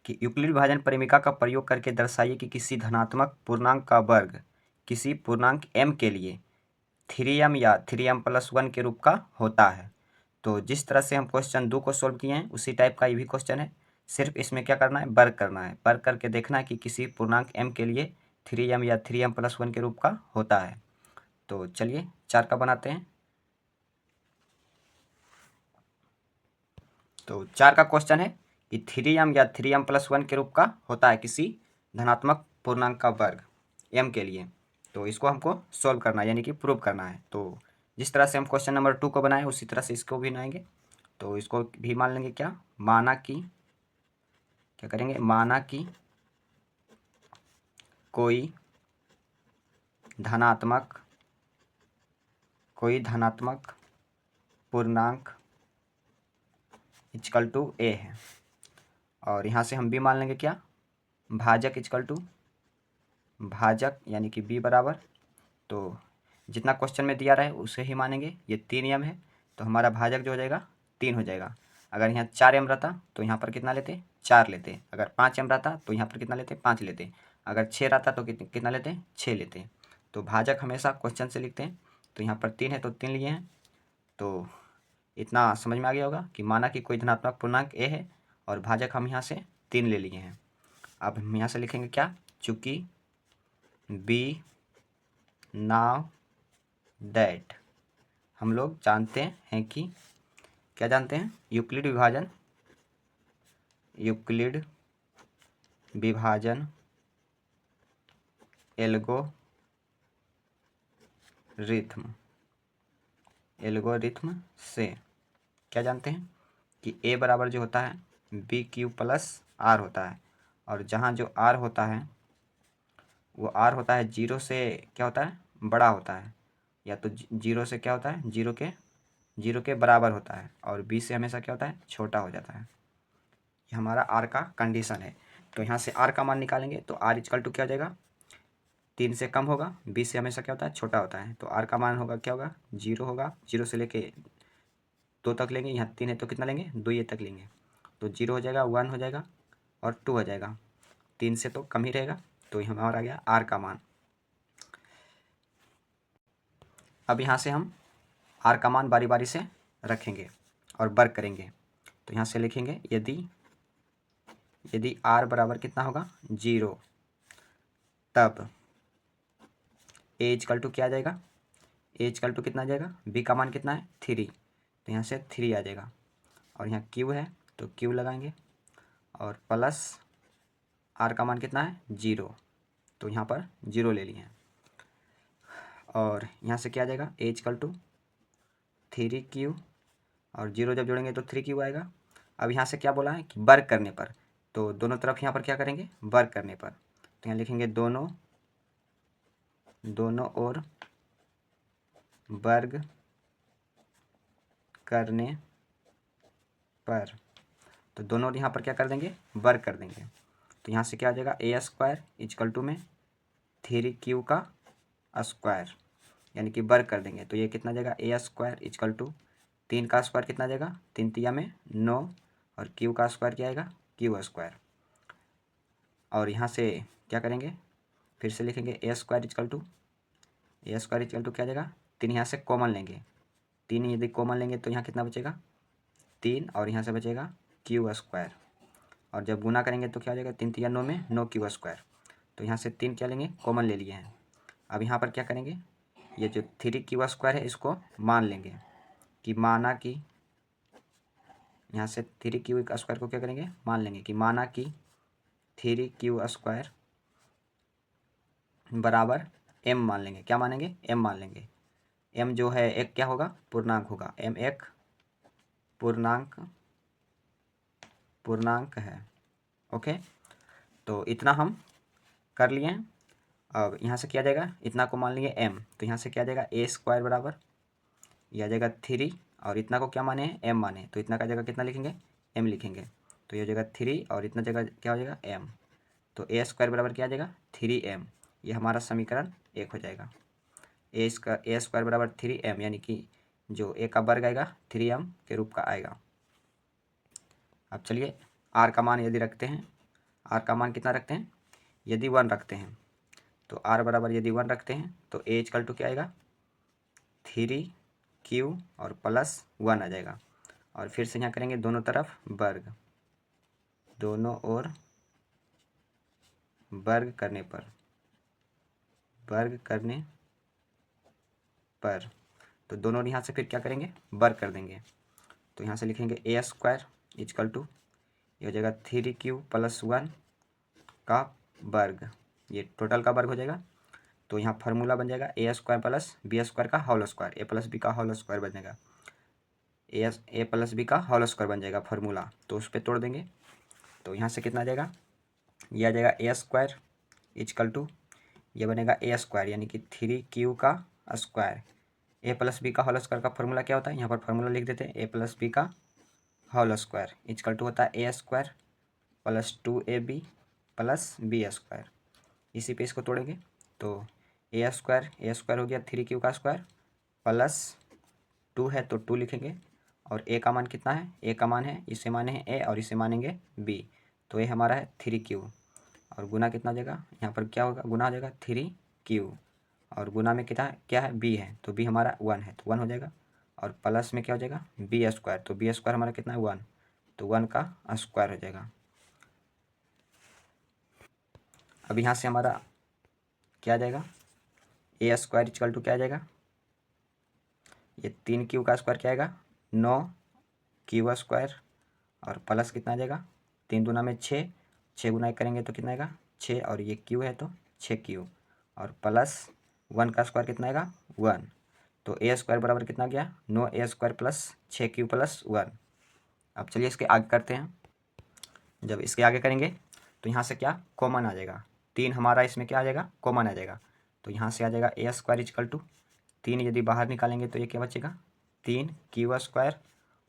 कि यूक्लिड विभाजन परिमिका का प्रयोग करके दर्शाइए कि किसी धनात्मक पूर्णांक का वर्ग किसी पूर्णांक m के लिए 3m या 3m+1 के रूप का होता है। तो जिस तरह से हम क्वेश्चन 2 को सोल्व किए हैं उसी टाइप का ये भी क्वेश्चन है, सिर्फ इसमें क्या करना है, वर्ग करना है। वर्ग करके देखना है कि किसी पूर्णांक m के लिए 3m या 3m+1 के रूप का होता है। तो चलिए 4 का बनाते हैं। तो 4 का क्वेश्चन है कि 3m या 3m+1 के रूप का होता है किसी धनात्मक पूर्णांक का वर्ग m के लिए। तो इसको हमको सोल्व करना है, यानी कि प्रूव करना है। तो जिस तरह से हम क्वेश्चन नंबर 2 को बनाए उसी तरह से इसको भी बनाएंगे। तो इसको भी मान लेंगे क्या, माना कि, क्या करेंगे, माना कि कोई धनात्मक पूर्णांक इक्वल टू a है। और यहाँ से हम b मान लेंगे क्या, भाजक इक्वल टू भाजक, यानी कि b बराबर, तो जितना क्वेश्चन में दिया रहे उसे ही मानेंगे। ये 3m है तो हमारा भाजक जो हो जाएगा 3 हो जाएगा। अगर यहाँ 4m रहता तो यहाँ पर कितना लेते, 4 लेते। अगर 5m रहता तो यहाँ पर कितना लेते, 5 लेते। अगर 6 रहता तो कितना लेते, 6 लेते। तो भाजक हमेशा क्वेश्चन से लिखते हैं। तो यहाँ पर 3 है तो 3 लिए हैं। तो इतना समझ में आ गया होगा कि माना कि कोई धनात्मक पूर्णांक a है और भाजक हम यहाँ से 3 ले लिए हैं। अब हम यहाँ से लिखेंगे क्या, चूँकि b नाउ दैट, हम लोग जानते हैं कि, क्या जानते हैं, यूक्लिड विभाजन एल्गोरिथम से क्या जानते हैं कि a बराबर जो होता है BQ प्लस R होता है। और जहाँ जो R होता है वो R होता है 0 से क्या होता है, बड़ा होता है, या तो 0 से क्या होता है, 0 के बराबर होता है, और b से हमेशा क्या होता है, छोटा हो जाता है। ये हमारा R का कंडीशन है। तो यहाँ से R का मान निकालेंगे तो R इक्वल टू क्या हो जाएगा, 3 से कम होगा, 20 से हमेशा क्या होता है, छोटा होता है। तो R का मान होगा, क्या होगा, 0 होगा। 0 से लेके 2 तक लेंगे, यहाँ 3 है तो कितना लेंगे, 2 ये तक लेंगे। तो 0 हो जाएगा, 1 हो जाएगा और 2 हो जाएगा। 3 से तो कम ही रहेगा। तो ये हमारा आ गया R का मान। अब यहाँ से हम R का मान बारी बारी से रखेंगे और वर्ग करेंगे। तो यहाँ से लिखेंगे यदि R बराबर कितना होगा, 0, तब a इक्वल टू क्या आ जाएगा, a इक्वल टू कितना आ जाएगा, b का मान कितना है, 3। तो यहाँ से 3 आ जाएगा। और यहाँ q है तो q लगाएंगे और प्लस R का मान कितना है, 0। तो यहाँ पर 0 ले लिए हैं। और यहाँ से क्या आ जाएगा, a इक्वल टू 3q और 0 जब जोड़ेंगे तो 3q आएगा। अब यहाँ से क्या बोला है कि वर्ग करने पर, तो दोनों तरफ यहाँ पर क्या करेंगे, वर्ग करने पर। तो यहाँ लिखेंगे दोनों ओर वर्ग करने पर, तो दोनों यहाँ पर क्या कर देंगे, वर्ग कर देंगे। तो यहाँ से क्या आ जाएगा, a² इक्वल टू में 3q का स्क्वायर, यानी कि वर्ग कर देंगे। तो ये कितना जाएगा, a² इक्वल टू 3 का स्क्वायर कितना जाएगा, 3 तिया में 9, और q का स्क्वायर क्या आएगा, q²। और यहाँ से क्या करेंगे, फिर से लिखेंगे a² इक्वल टू क्या जाएगा, 3 यहाँ से कॉमन लेंगे। 3 यदि कॉमन लेंगे तो यहाँ कितना बचेगा, 3, और यहाँ से बचेगा q²। और जब गुना करेंगे तो क्या हो जाएगा, 3 तिया 9 में 9 क्यू स्क्वायर। तो यहाँ से 3 क्या लेंगे, कॉमन ले लिए हैं। अब यहाँ पर क्या करेंगे, ये जो 3 क्यू स्क्वायर है इसको मान लेंगे कि माना कि, यहाँ से 3 क्यू स्क्वायर को क्या करेंगे, मान लेंगे कि माना कि 3 क्यू स्क्वायर बराबर m मान लेंगे। क्या मानेंगे, m मान लेंगे। m जो है एक क्या होगा, पूर्णांक होगा। m एक पूर्णांक है। ओके, तो इतना हम कर लिए हैं। अब यहाँ से क्या जाएगा, इतना को मान लिए m, तो यहाँ से क्या जाएगा, a स्क्वायर बराबर यह आ जाएगा 3, और इतना को क्या माने हैं, m माने, तो इतना का जगह कितना लिखेंगे, m लिखेंगे। तो ये हो जाएगा 3 और इतना जगह क्या हो जाएगा, m। तो a स्क्वायर बराबर क्या आ जाएगा, 3m। ये हमारा समीकरण 1 हो जाएगा। ए स्क्वायर बराबर 3m, यानी कि जो a का वर्ग आएगा 3m के रूप का आएगा। अब चलिए r का मान यदि रखते हैं, r का मान कितना रखते हैं, यदि 1 रखते हैं, तो r बराबर यदि 1 रखते हैं तो a इक्वल टू क्या आएगा, 3q और प्लस 1 आ जाएगा। और फिर से यहाँ करेंगे दोनों तरफ वर्ग, दोनों ओर वर्ग करने पर तो दोनों यहाँ से फिर क्या करेंगे, वर्ग कर देंगे। तो यहाँ से लिखेंगे a स्क्वायर इक्वल टू, ये हो जाएगा 3q प्लस 1 का वर्ग, ये टोटल का वर्ग हो जाएगा। तो यहाँ फार्मूला बन जाएगा a square plus B square का whole square, a plus B का होल स्क्वायर बन जाएगा, ए प्लस बी का होल स्क्वायर बन जाएगा फार्मूला। तो उस पर तोड़ देंगे, तो यहाँ से कितना आ जाएगा, यह आ जाएगा a स्क्वायर इक्वल टू, ये बनेगा a स्क्वायर यानी कि 3q का स्क्वायर। ए प्लस बी का होल स्क्वायर का फॉर्मूला क्या होता है, यहाँ पर फॉर्मूला लिख देते हैं, ए प्लस बी का होल स्क्वायर इक्वल टू होता है ए स्क्वायर प्लस 2ab प्लस बी स्क्वायर। इसी पे इसको तोड़ेंगे, तो ए स्क्वायर हो गया 3q का स्क्वायर प्लस 2 है तो 2 लिखेंगे, और ए का मान कितना है, ए का मान है, इसे माने हैं ए और इसे मानेंगे बी, तो ये हमारा है 3q। और गुना कितना हो जाएगा, यहाँ पर क्या होगा, गुना हो जाएगा 3q, और गुना में कितना क्या है, बी है, तो बी हमारा 1 है तो 1 हो जाएगा। और प्लस में क्या हो जाएगा, बी स्क्वायर, तो बी स्क्वायर हमारा कितना है 1, तो 1 का स्क्वायर हो जाएगा। अब यहाँ से हमारा क्या आ जाएगा, ए स्क्वायर इक्वल टू क्या आ जाएगा, ये 3q का स्क्वायर क्या आएगा, 9q स्क्वायर, और प्लस कितना आ जाएगा, 3 दूना में 6, 6 गुना करेंगे तो कितना आएगा 6, और ये q है तो 6q, और प्लस 1 का स्क्वायर कितना आएगा 1। तो ए स्क्वायर बराबर कितना गया, 9a square plus 6q plus 1। अब चलिए इसके आगे करते हैं। जब इसके आगे करेंगे तो यहाँ से क्या कॉमन आ जाएगा, 3 हमारा इसमें क्या आ जाएगा, कॉमन आ जाएगा। तो यहाँ से आ जाएगा ए स्क्वायर इक्वल टू 3, यदि बाहर निकालेंगे तो ये क्या बचेगा, 3q स्क्वायर,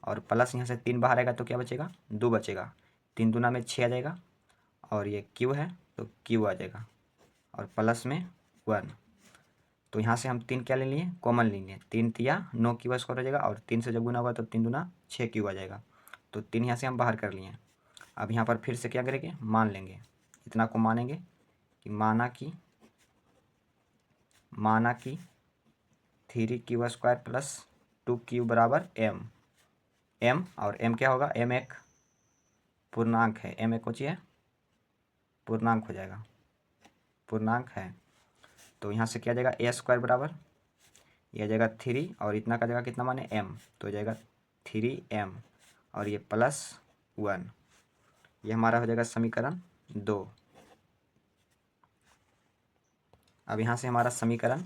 और प्लस यहाँ से 3 बाहर आएगा तो क्या बचेगा, 2 बचेगा, 3 दूना में 6 आ जाएगा, और ये q है तो q आ जाएगा, और प्लस में 1। तो यहाँ से हम 3 क्या ले लिए, कॉमन लेंगे, 3 तिया 9q स्क्वायर हो जाएगा, और 3 से जब गुना होगा तो 3 दूना 6q आ जाएगा। तो 3 यहाँ से हम बाहर कर लिए। अब यहाँ पर फिर से क्या करेंगे, मान लेंगे, इतना को मानेंगे कि माना कि 3q स्क्वायर प्लस 2q बराबर m, और m क्या होगा, m एक पूर्णांक है, m एक कुछ है पूर्णांक हो जाएगा, पूर्णांक है। तो यहाँ से क्या जाएगा, a स्क्वायर बराबर यह आ जाएगा 3, और इतना का जगह कितना माने m, तो हो जाएगा 3m, और ये प्लस 1, ये हमारा हो जाएगा समीकरण 2। अब यहाँ से हमारा समीकरण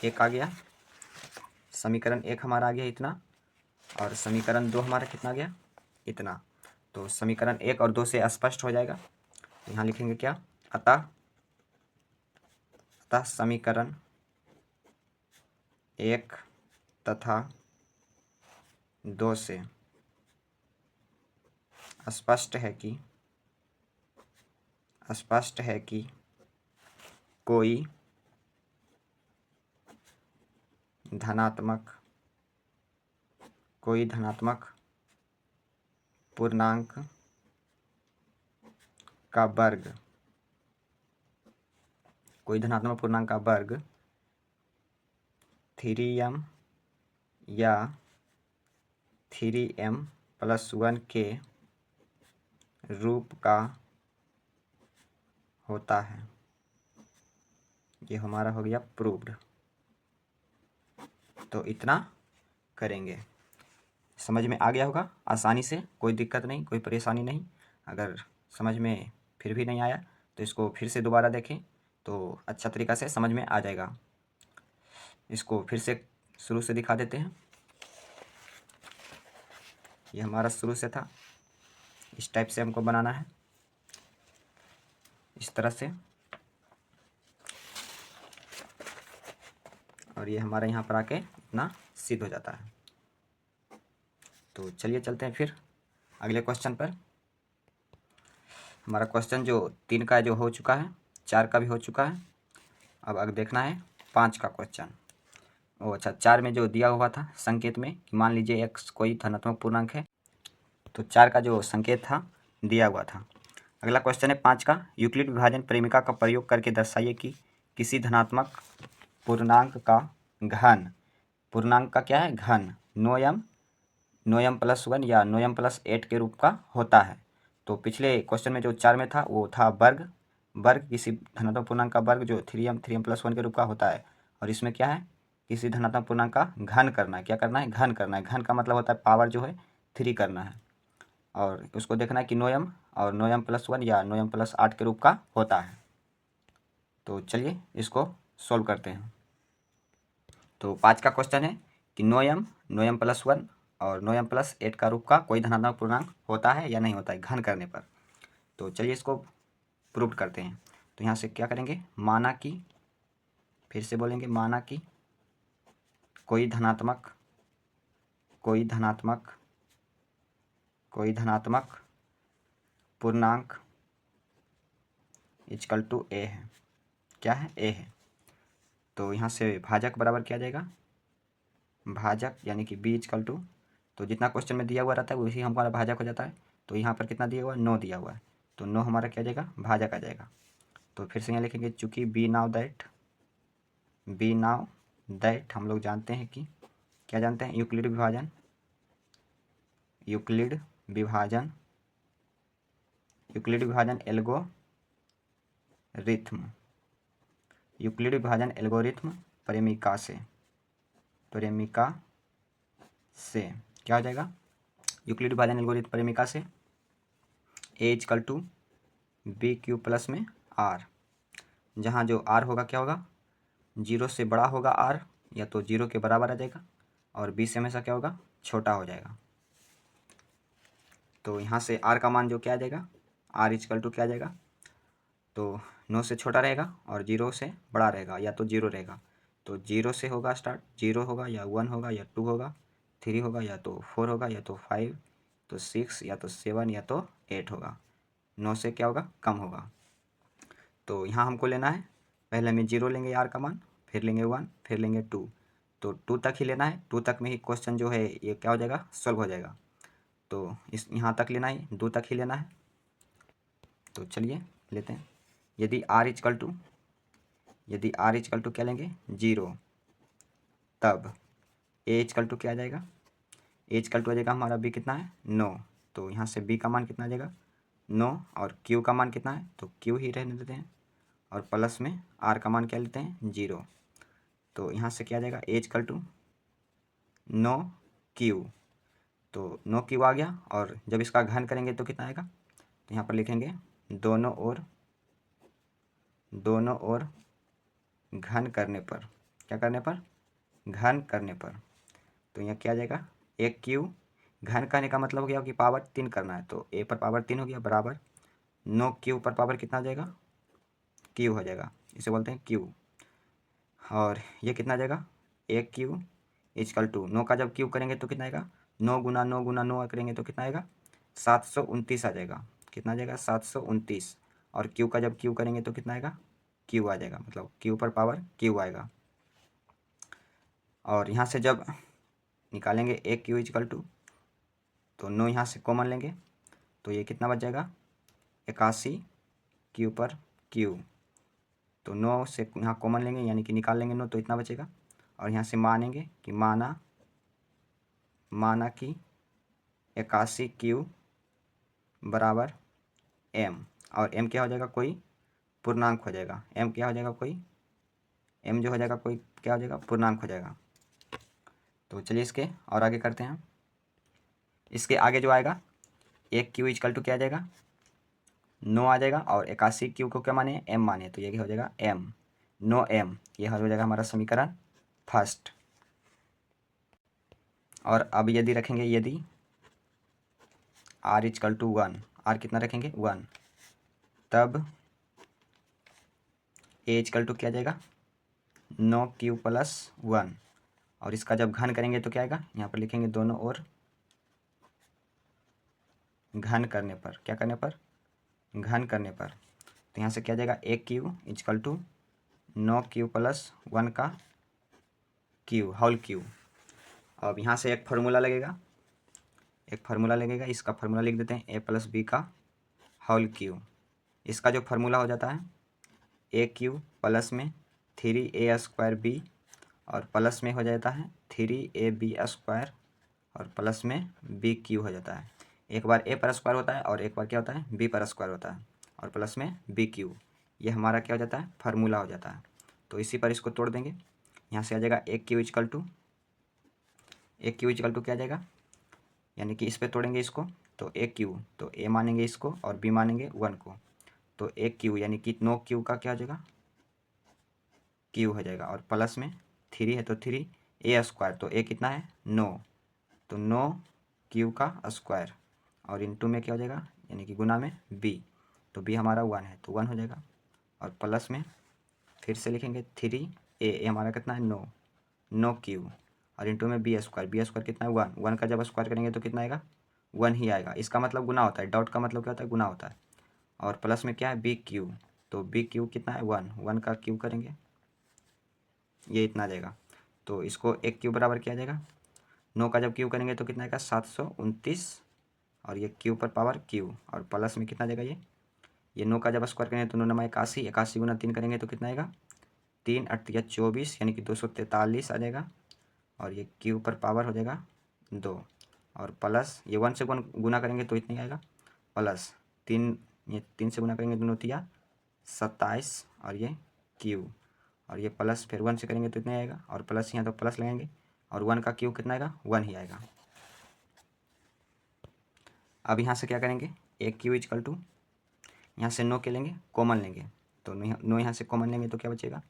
1 आ गया, समीकरण 1 हमारा आ गया इतना, और समीकरण 2 हमारा कितना आ गया, इतना। तो समीकरण 1 और 2 से स्पष्ट हो जाएगा। तो यहाँ लिखेंगे क्या, अतः समीकरण 1 तथा 2 से स्पष्ट है कि कोई धनात्मक पूर्णांक का वर्ग 3m या 3m प्लस 1 के रूप का होता है। ये हमारा हो गया प्रूव्ड। तो इतना करेंगे। समझ में आ गया होगा आसानी से, कोई दिक्कत नहीं, कोई परेशानी नहीं। अगर समझ में फिर भी नहीं आया तो इसको फिर से दोबारा देखें तो अच्छा तरीक़ा से समझ में आ जाएगा। इसको फिर से शुरू से दिखा देते हैं। ये हमारा शुरू से था, इस टाइप से हमको बनाना है, इस तरह से। और ये हमारा यहाँ पर आके इतना सिद्ध हो जाता है। तो चलिए चलते हैं फिर अगले क्वेश्चन पर। हमारा क्वेश्चन जो 3 का जो हो चुका है, 4 का भी हो चुका है। अब देखना है 5 का क्वेश्चन। ओ अच्छा, 4 में जो दिया हुआ था संकेत में कि मान लीजिए x कोई धनात्मक पूर्णांक है, तो 4 का जो संकेत था दिया हुआ था। अगला क्वेश्चन है 5 का, यूक्लिड विभाजन परिमिका का प्रयोग करके दर्शाइए कि किसी धनात्मक पूर्णांक का घन, पूर्णांक का क्या है घन, नो एम प्लस 1 या नो एम प्लस 8 के रूप का होता है। तो पिछले क्वेश्चन में जो 4 में था वो था वर्ग किसी धनात्मक पूर्णांक का वर्ग जो 3m प्लस 1 के रूप का होता है। और इसमें क्या है, किसी धनात्मक पूर्णांक का घन करना है। क्या करना है, घन करना है। घन का मतलब होता है पावर जो है 3 करना है। और उसको देखना है कि नो एम और नो एम प्लस 1 या नो एम प्लस 8 के रूप का होता है। तो चलिए इसको सोल्व करते हैं। तो 5 का क्वेश्चन है कि नो एम प्लस 1 और नो एम प्लस 8 का रूप का कोई धनात्मक पूर्णांक होता है या नहीं होता है घन करने पर। तो चलिए इसको प्रूव करते हैं। तो यहाँ से क्या करेंगे, माना कि, फिर से बोलेंगे माना कि कोई धनात्मक पूर्णांक इक्वल टू ए है। क्या है, ए है। तो यहाँ से भाजक बराबर क्या आ जाएगा, भाजक यानी कि बी इक्वल टू, तो जितना क्वेश्चन में दिया हुआ रहता है वही हमारा भाजक हो जाता है। तो यहाँ पर कितना दिया हुआ है, 9 दिया हुआ है, तो 9 हमारा क्या आ जाएगा, भाजक आ जाएगा। तो फिर से यहाँ लिखेंगे चूँकि बी नाउ दैट हम लोग जानते हैं कि क्या जानते हैं, यूक्लिड विभाजन एल्गोरिथ्म परिमिका से क्या हो जाएगा, यूक्लिड विभाजन एल्गोरिथ्म परिमिका से A equal to B Q plus में आर, जहाँ जो आर होगा क्या होगा, 0 से बड़ा होगा आर, या तो 0 के बराबर आ जाएगा, और बी से हमेशा क्या होगा, छोटा हो जाएगा। तो यहाँ से आर का मान जो क्या आ जाएगा, आर इक्वल टू क्या आ जाएगा, तो 9 से छोटा रहेगा और 0 से बड़ा रहेगा, या तो 0 रहेगा। तो 0 से होगा स्टार्ट, 0 होगा या 1 होगा या 2 होगा, 3 होगा या तो 4 होगा या तो 5, तो 6 या तो 7 या तो 8 होगा। 9 से क्या होगा, कम होगा। तो यहाँ हमको लेना है, पहले में 0 लेंगे आर का मान, फिर लेंगे 1, फिर लेंगे 2, तो 2 तक ही लेना है। 2 तक में ही क्वेश्चन जो है ये क्या हो जाएगा, सॉल्व हो जाएगा। तो इस यहाँ तक लेना है, 2 तक ही लेना है। तो चलिए लेते हैं। यदि आर इक्वल टू क्या लेंगे, 0, तब ए इक्वल टू क्या आ जाएगा, ए इक्वल टू आ जाएगा हमारा बी कितना है, 9। तो यहाँ से बी का मान कितना आ जाएगा, 9, और क्यू का मान कितना है, तो क्यू ही रहने देते हैं, और प्लस में आर का मान क्या लेते हैं, 0। तो यहाँ से क्या आ जाएगा, ए इक्वल टू 9 क्यू, तो 9 क्यू आ गया। और जब इसका घन करेंगे तो कितना आएगा, तो यहाँ पर लिखेंगे दोनों ओर घन करने पर, क्या करने पर, घन करने पर। तो यहाँ क्या आ जाएगा, 1 क्यू, घन करने का मतलब हो गया कि पावर 3 करना है, तो ए पर पावर 3 हो गया, बराबर 9 क्यू पर पावर कितना आ जाएगा, क्यू हो जाएगा, इसे बोलते हैं क्यू। और ये कितना आ जाएगा, 1 क्यू इक्वल टू 9 का जब क्यू करेंगे तो कितना आएगा, 9 गुना 9 गुना 9 करेंगे तो कितना आएगा, 729 आ जाएगा। कितना आ जाएगा, 729। और क्यू का जब क्यू करेंगे तो कितना आएगा, क्यू आ जाएगा, मतलब क्यू पर पावर क्यू आएगा। और यहाँ से जब निकालेंगे 1 क्यू इक्वल टू, तो 9 यहाँ से कॉमन लेंगे, तो ये कितना बच जाएगा, 81 क्यू पर क्यू। तो 9 से यहाँ कॉमन लेंगे यानी कि निकाल लेंगे 9, तो इतना बचेगा। और यहाँ से मानेंगे कि माना कि 81 क्यू बराबर m, और m क्या हो जाएगा, कोई पूर्णांक हो जाएगा। m क्या हो जाएगा, कोई m जो हो जाएगा कोई क्या हो जाएगा, पूर्णांक हो जाएगा। तो चलिए इसके और आगे करते हैं। इसके आगे जो आएगा, एक क्यू इजकल टू क्या आ जाएगा, 9 आ जाएगा, और 81 क्यू को क्या माने, m माने, तो ये हो जाएगा m, 9m, ये हो जाएगा हमारा समीकरण फर्स्ट। और अब यदि रखेंगे, यदि r इजकल टू 1, r कितना रखेंगे 1, तब a इजकल टू क्या जाएगा, 9q प्लस 1, और इसका जब घन करेंगे तो क्या आएगा, यहाँ पर लिखेंगे दोनों ओर घन करने पर, क्या करने पर, घन करने पर, तो यहाँ से क्या जाएगा, 1q is equal to 9q plus 1 का क्यू, होल क्यू। अब यहाँ से एक फार्मूला लगेगा, इसका फार्मूला लिख देते हैं, a प्लस बी का होल क्यू। इसका जो फार्मूला हो जाता है, ए क्यू प्लस में 3a² और प्लस में हो जाता है 3ab² और प्लस में बी क्यू हो जाता है। एक बार a पर स्क्वायर होता है और एक बार क्या होता है, b पर स्क्वायर होता है, और प्लस में बी क्यू। ये हमारा क्या हो जाता है, फार्मूला हो जाता है। तो इसी पर इसको तोड़ देंगे, यहाँ से आ जाएगा एक क्यू इजकल टू क्या आ जाएगा, यानी कि इस पर तोड़ेंगे इसको, तो ए क्यू, तो ए मानेंगे इसको और बी मानेंगे 1 को, तो ए क्यू यानी कि 9q का क्या हो जाएगा, क्यू हो जाएगा, और प्लस में 3 है तो 3a², तो ए कितना है 9, तो 9q का स्क्वायर, और इंटू में क्या हो जाएगा, यानी कि गुना में b, तो b हमारा 1 है तो 1 हो जाएगा, और प्लस में फिर से लिखेंगे 3a हमारा कितना है 9q, और इंटू में b² कितना है 1 का जब स्क्वायर करेंगे तो कितना आएगा, 1 ही आएगा। इसका मतलब गुना होता है, डॉट का मतलब क्या होता है, गुना होता है। और प्लस में क्या है बी क्यू, तो बी क्यू कितना है 1 का क्यू करेंगे, ये इतना आ जाएगा। तो इसको एक क्यू बराबर किया जाएगा, 9 का जब क्यू करेंगे तो कितना आएगा 729, और ये क्यू पर पावर क्यू, और प्लस में कितना आ जाएगा, ये 9 का जब स्क्वायर करेंगे तो 9 9 81, 81 गुना 3 करेंगे तो कितना आएगा, 3 8 या 24, यानी कि 243 आ जाएगा, और ये क्यू पर पावर हो जाएगा 2, और प्लस ये 1 से गुना करेंगे तो इतनी आएगा, प्लस 3, ये 3 से गुना करेंगे दोनों 27, और ये क्यू, और ये प्लस फिर 1 से करेंगे तो इतना आएगा, और प्लस यहाँ तो प्लस लगाएंगे, और 1 का क्यू कितना आएगा, 1 ही आएगा। अब यहाँ से क्या करेंगे, एक क्यू इजकल टू, यहाँ से 9 के लेंगे, कॉमन लेंगे, तो 9 यहाँ से कॉमन लेंगे तो क्या बचेगा,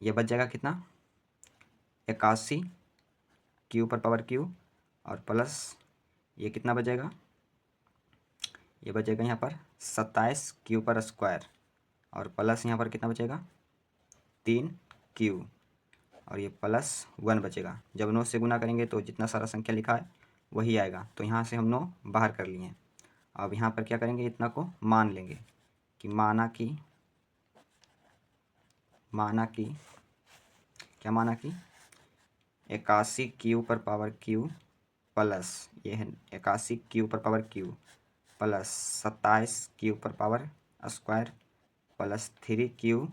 ये बच जाएगा कितना 81 क्यू पर पावर क्यू, और प्लस ये कितना बचेगा, ये बचेगा यहाँ पर 27 क्यू पर स्क्वायर, और प्लस यहाँ पर कितना बचेगा 3q, और ये प्लस 1 बचेगा। जब 9 से गुना करेंगे तो जितना सारा संख्या लिखा है वही आएगा, तो यहाँ से हम 9 बाहर कर लिए हैं। अब यहाँ पर क्या करेंगे, इतना को मान लेंगे कि माना कि क्या माना कि 81 क्यू पर पावर क्यू प्लस, ये है 81 क्यू पर पावर क्यू प्लस 27 क्यू पर पावर स्क्वायर प्लस 3q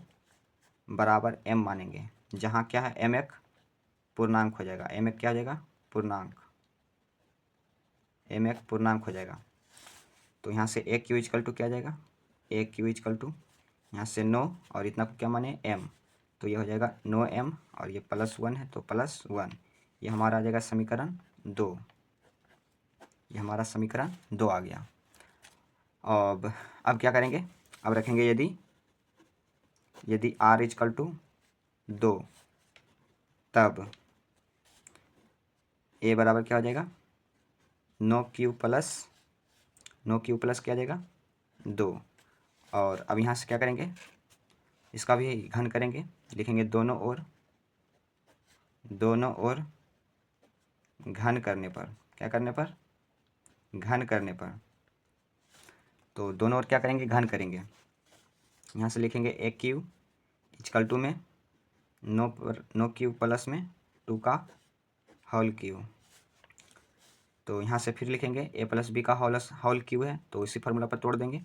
बराबर m मानेंगे, जहाँ क्या है m एक पूर्णांक हो जाएगा, m एक क्या हो जाएगा पूर्णांक, m एक पूर्णांक हो जाएगा। तो यहाँ से एक क्यू इजकल टू क्या जाएगा, एक क्यू इजकल टू यहाँ से 9, और इतना को क्या माने m, तो ये हो जाएगा 9m, और ये प्लस 1 है तो प्लस 1, ये हमारा आ जाएगा समीकरण 2, ये हमारा समीकरण 2 आ गया। अब क्या करेंगे, अब रखेंगे यदि r इजकल टू 2, तब a बराबर क्या हो जाएगा 9q प्लस क्या आ जाएगा 2, और अब यहाँ से क्या करेंगे, इसका भी घन करेंगे, लिखेंगे दोनों ओर घन करने पर, क्या करने पर, घन करने पर, तो दोनों ओर क्या करेंगे, घन करेंगे। यहाँ से लिखेंगे एक क्यू इजकल टू में 9q प्लस में 2 का होल क्यू, तो यहाँ से फिर लिखेंगे a प्लस बी का होल क्यू है, तो इसी फार्मूला पर तोड़ देंगे,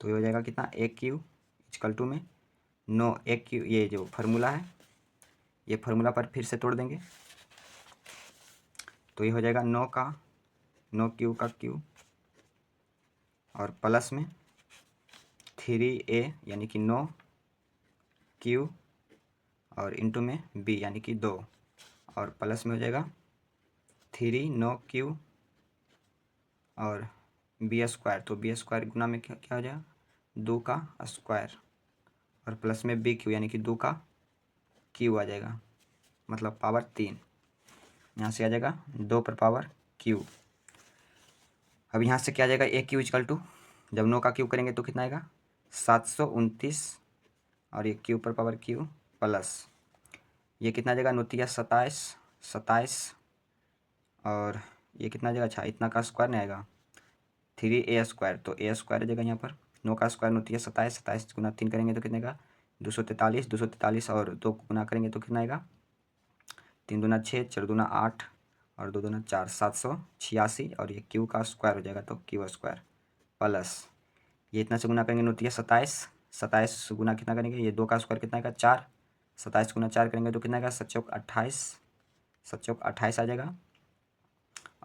तो ये हो जाएगा कितना एक क्यू इजकल टू में 9 एक क्यू, ये जो फार्मूला है ये फार्मूला पर फिर से तोड़ देंगे, तो ये हो जाएगा 9q का क्यू, और प्लस में 3a यानी कि 9 q और इंटू में b यानी कि 2 और प्लस में हो जाएगा 3 9 q और b स्क्वायर। तो b स्क्वायर गुना में क्या हो जाएगा 2 का स्क्वायर और प्लस में b q यानी कि 2 का q आ जाएगा, मतलब पावर 3। यहाँ से आ जाएगा 2 पर पावर q। अब यहाँ से क्या आ जाएगा ए क्यू इक्वल टू, जब 9 का क्यूब करेंगे तो कितना आएगा 729 और ये क्यू पर पावर क्यू प्लस ये कितना आ जाएगा 9 तिया 27 और ये कितना आ जाएगा, अच्छा इतना का स्क्वायर नहीं आएगा 3a स्क्वायर। तो a स्क्वायर आ जाएगा यहाँ पर 9 का स्क्वायर 9 तिया 27 गुना 3 करेंगे तो कितने का 243 और 2 गुना करेंगे तो कितना आएगा 3 दूना 6 4 दूना 8 और 2 दूना 4 786 और ये क्यू का स्क्वायर हो जाएगा तो क्यू स्क्वायर प्लस ये इतना से गुना करेंगे 9 तिया 27 गुना कितना करेंगे ये 2 का स्क्वायर कितना आएगा 4 27 गुना 4 करेंगे तो कितना आएगा 7 चौक 28 आ जाएगा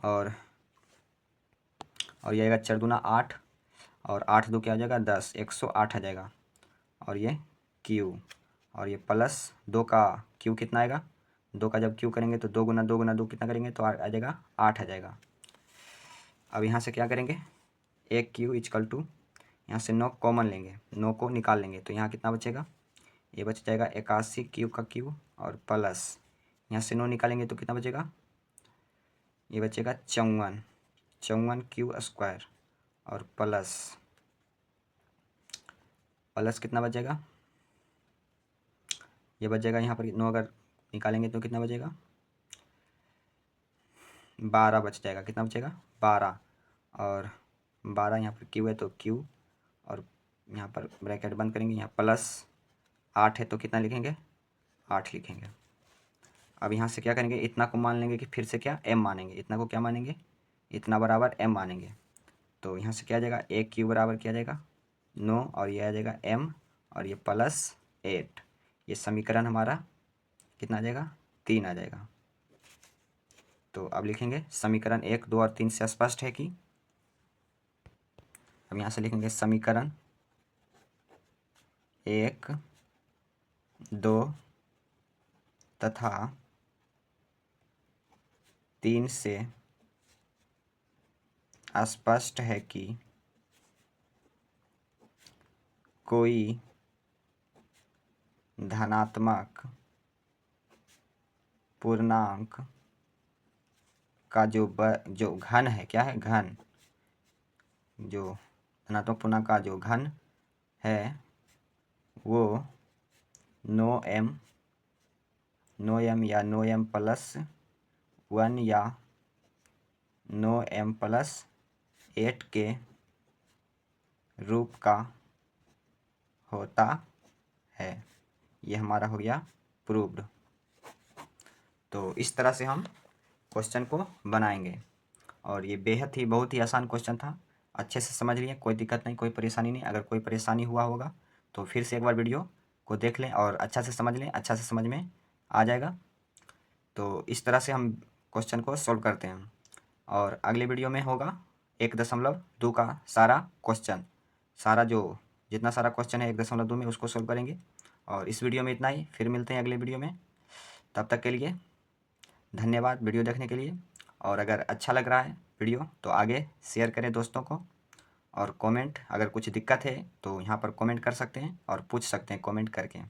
और ये आएगा 4 दूना 8 और 8 दो क्या आ जाएगा 10 108 आ जाएगा और ये क्यू और ये प्लस 2 का क्यू कितना आएगा 2 का जब क्यू करेंगे तो 2 गुना 2 कितना करेंगे तो आ जाएगा 8 आ जाएगा। अब यहाँ से क्या करेंगे एक क्यू इक्वल टू यहाँ से 9 कॉमन लेंगे 9 को निकाल लेंगे तो यहाँ कितना बचेगा ये बच जाएगा 81 क्यू का क्यू और प्लस यहाँ से 9 निकालेंगे तो कितना बचेगा ये बचेगा 54 क्यू स्क्वायर और प्लस कितना बचेगा ये बच जाएगा यहाँ पर 9 अगर निकालेंगे तो कितना बचेगा 12 बच जाएगा। कितना बचेगा 12 और 12 यहाँ पर क्यू है तो क्यू और यहाँ पर ब्रैकेट बंद करेंगे यहाँ प्लस 8 है तो कितना लिखेंगे 8 लिखेंगे। अब यहाँ से क्या करेंगे इतना को मान लेंगे कि फिर से क्या m मानेंगे, इतना को क्या मानेंगे इतना बराबर m मानेंगे। तो यहाँ से क्या आ जाएगा एक क्यू बराबर क्या आ जाएगा 9 और ये आ जाएगा m और ये प्लस 8। ये समीकरण हमारा कितना आ जाएगा 3 आ जाएगा। तो अब लिखेंगे समीकरण 1 2 और 3 से स्पष्ट है कि, अब यहाँ से लिखेंगे समीकरण 1 2 तथा 3 से स्पष्ट है कि कोई धनात्मक पूर्णांक का जो घन है, क्या है घन, जो धनात्मक पूर्णांक का जो घन है वो 9m या 9m प्लस 1 या 9m प्लस 8 के रूप का होता है। ये हमारा हो गया प्रूव्ड। तो इस तरह से हम क्वेश्चन को बनाएंगे और ये बेहद ही बहुत ही आसान क्वेश्चन था। अच्छे से समझ लिए, कोई दिक्कत नहीं, कोई परेशानी नहीं। अगर कोई परेशानी हुआ होगा तो फिर से एक बार वीडियो को देख लें और अच्छा से समझ लें, अच्छा से समझ में आ जाएगा। तो इस तरह से हम क्वेश्चन को सॉल्व करते हैं और अगले वीडियो में होगा 1.2 का सारा क्वेश्चन, सारा जो जितना सारा क्वेश्चन है 1.2 में उसको सॉल्व करेंगे। और इस वीडियो में इतना ही, फिर मिलते हैं अगले वीडियो में। तब तक के लिए धन्यवाद वीडियो देखने के लिए। और अगर अच्छा लग रहा है वीडियो तो आगे शेयर करें दोस्तों को और कमेंट, अगर कुछ दिक्कत है तो यहाँ पर कमेंट कर सकते हैं और पूछ सकते हैं कमेंट करके।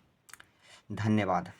धन्यवाद।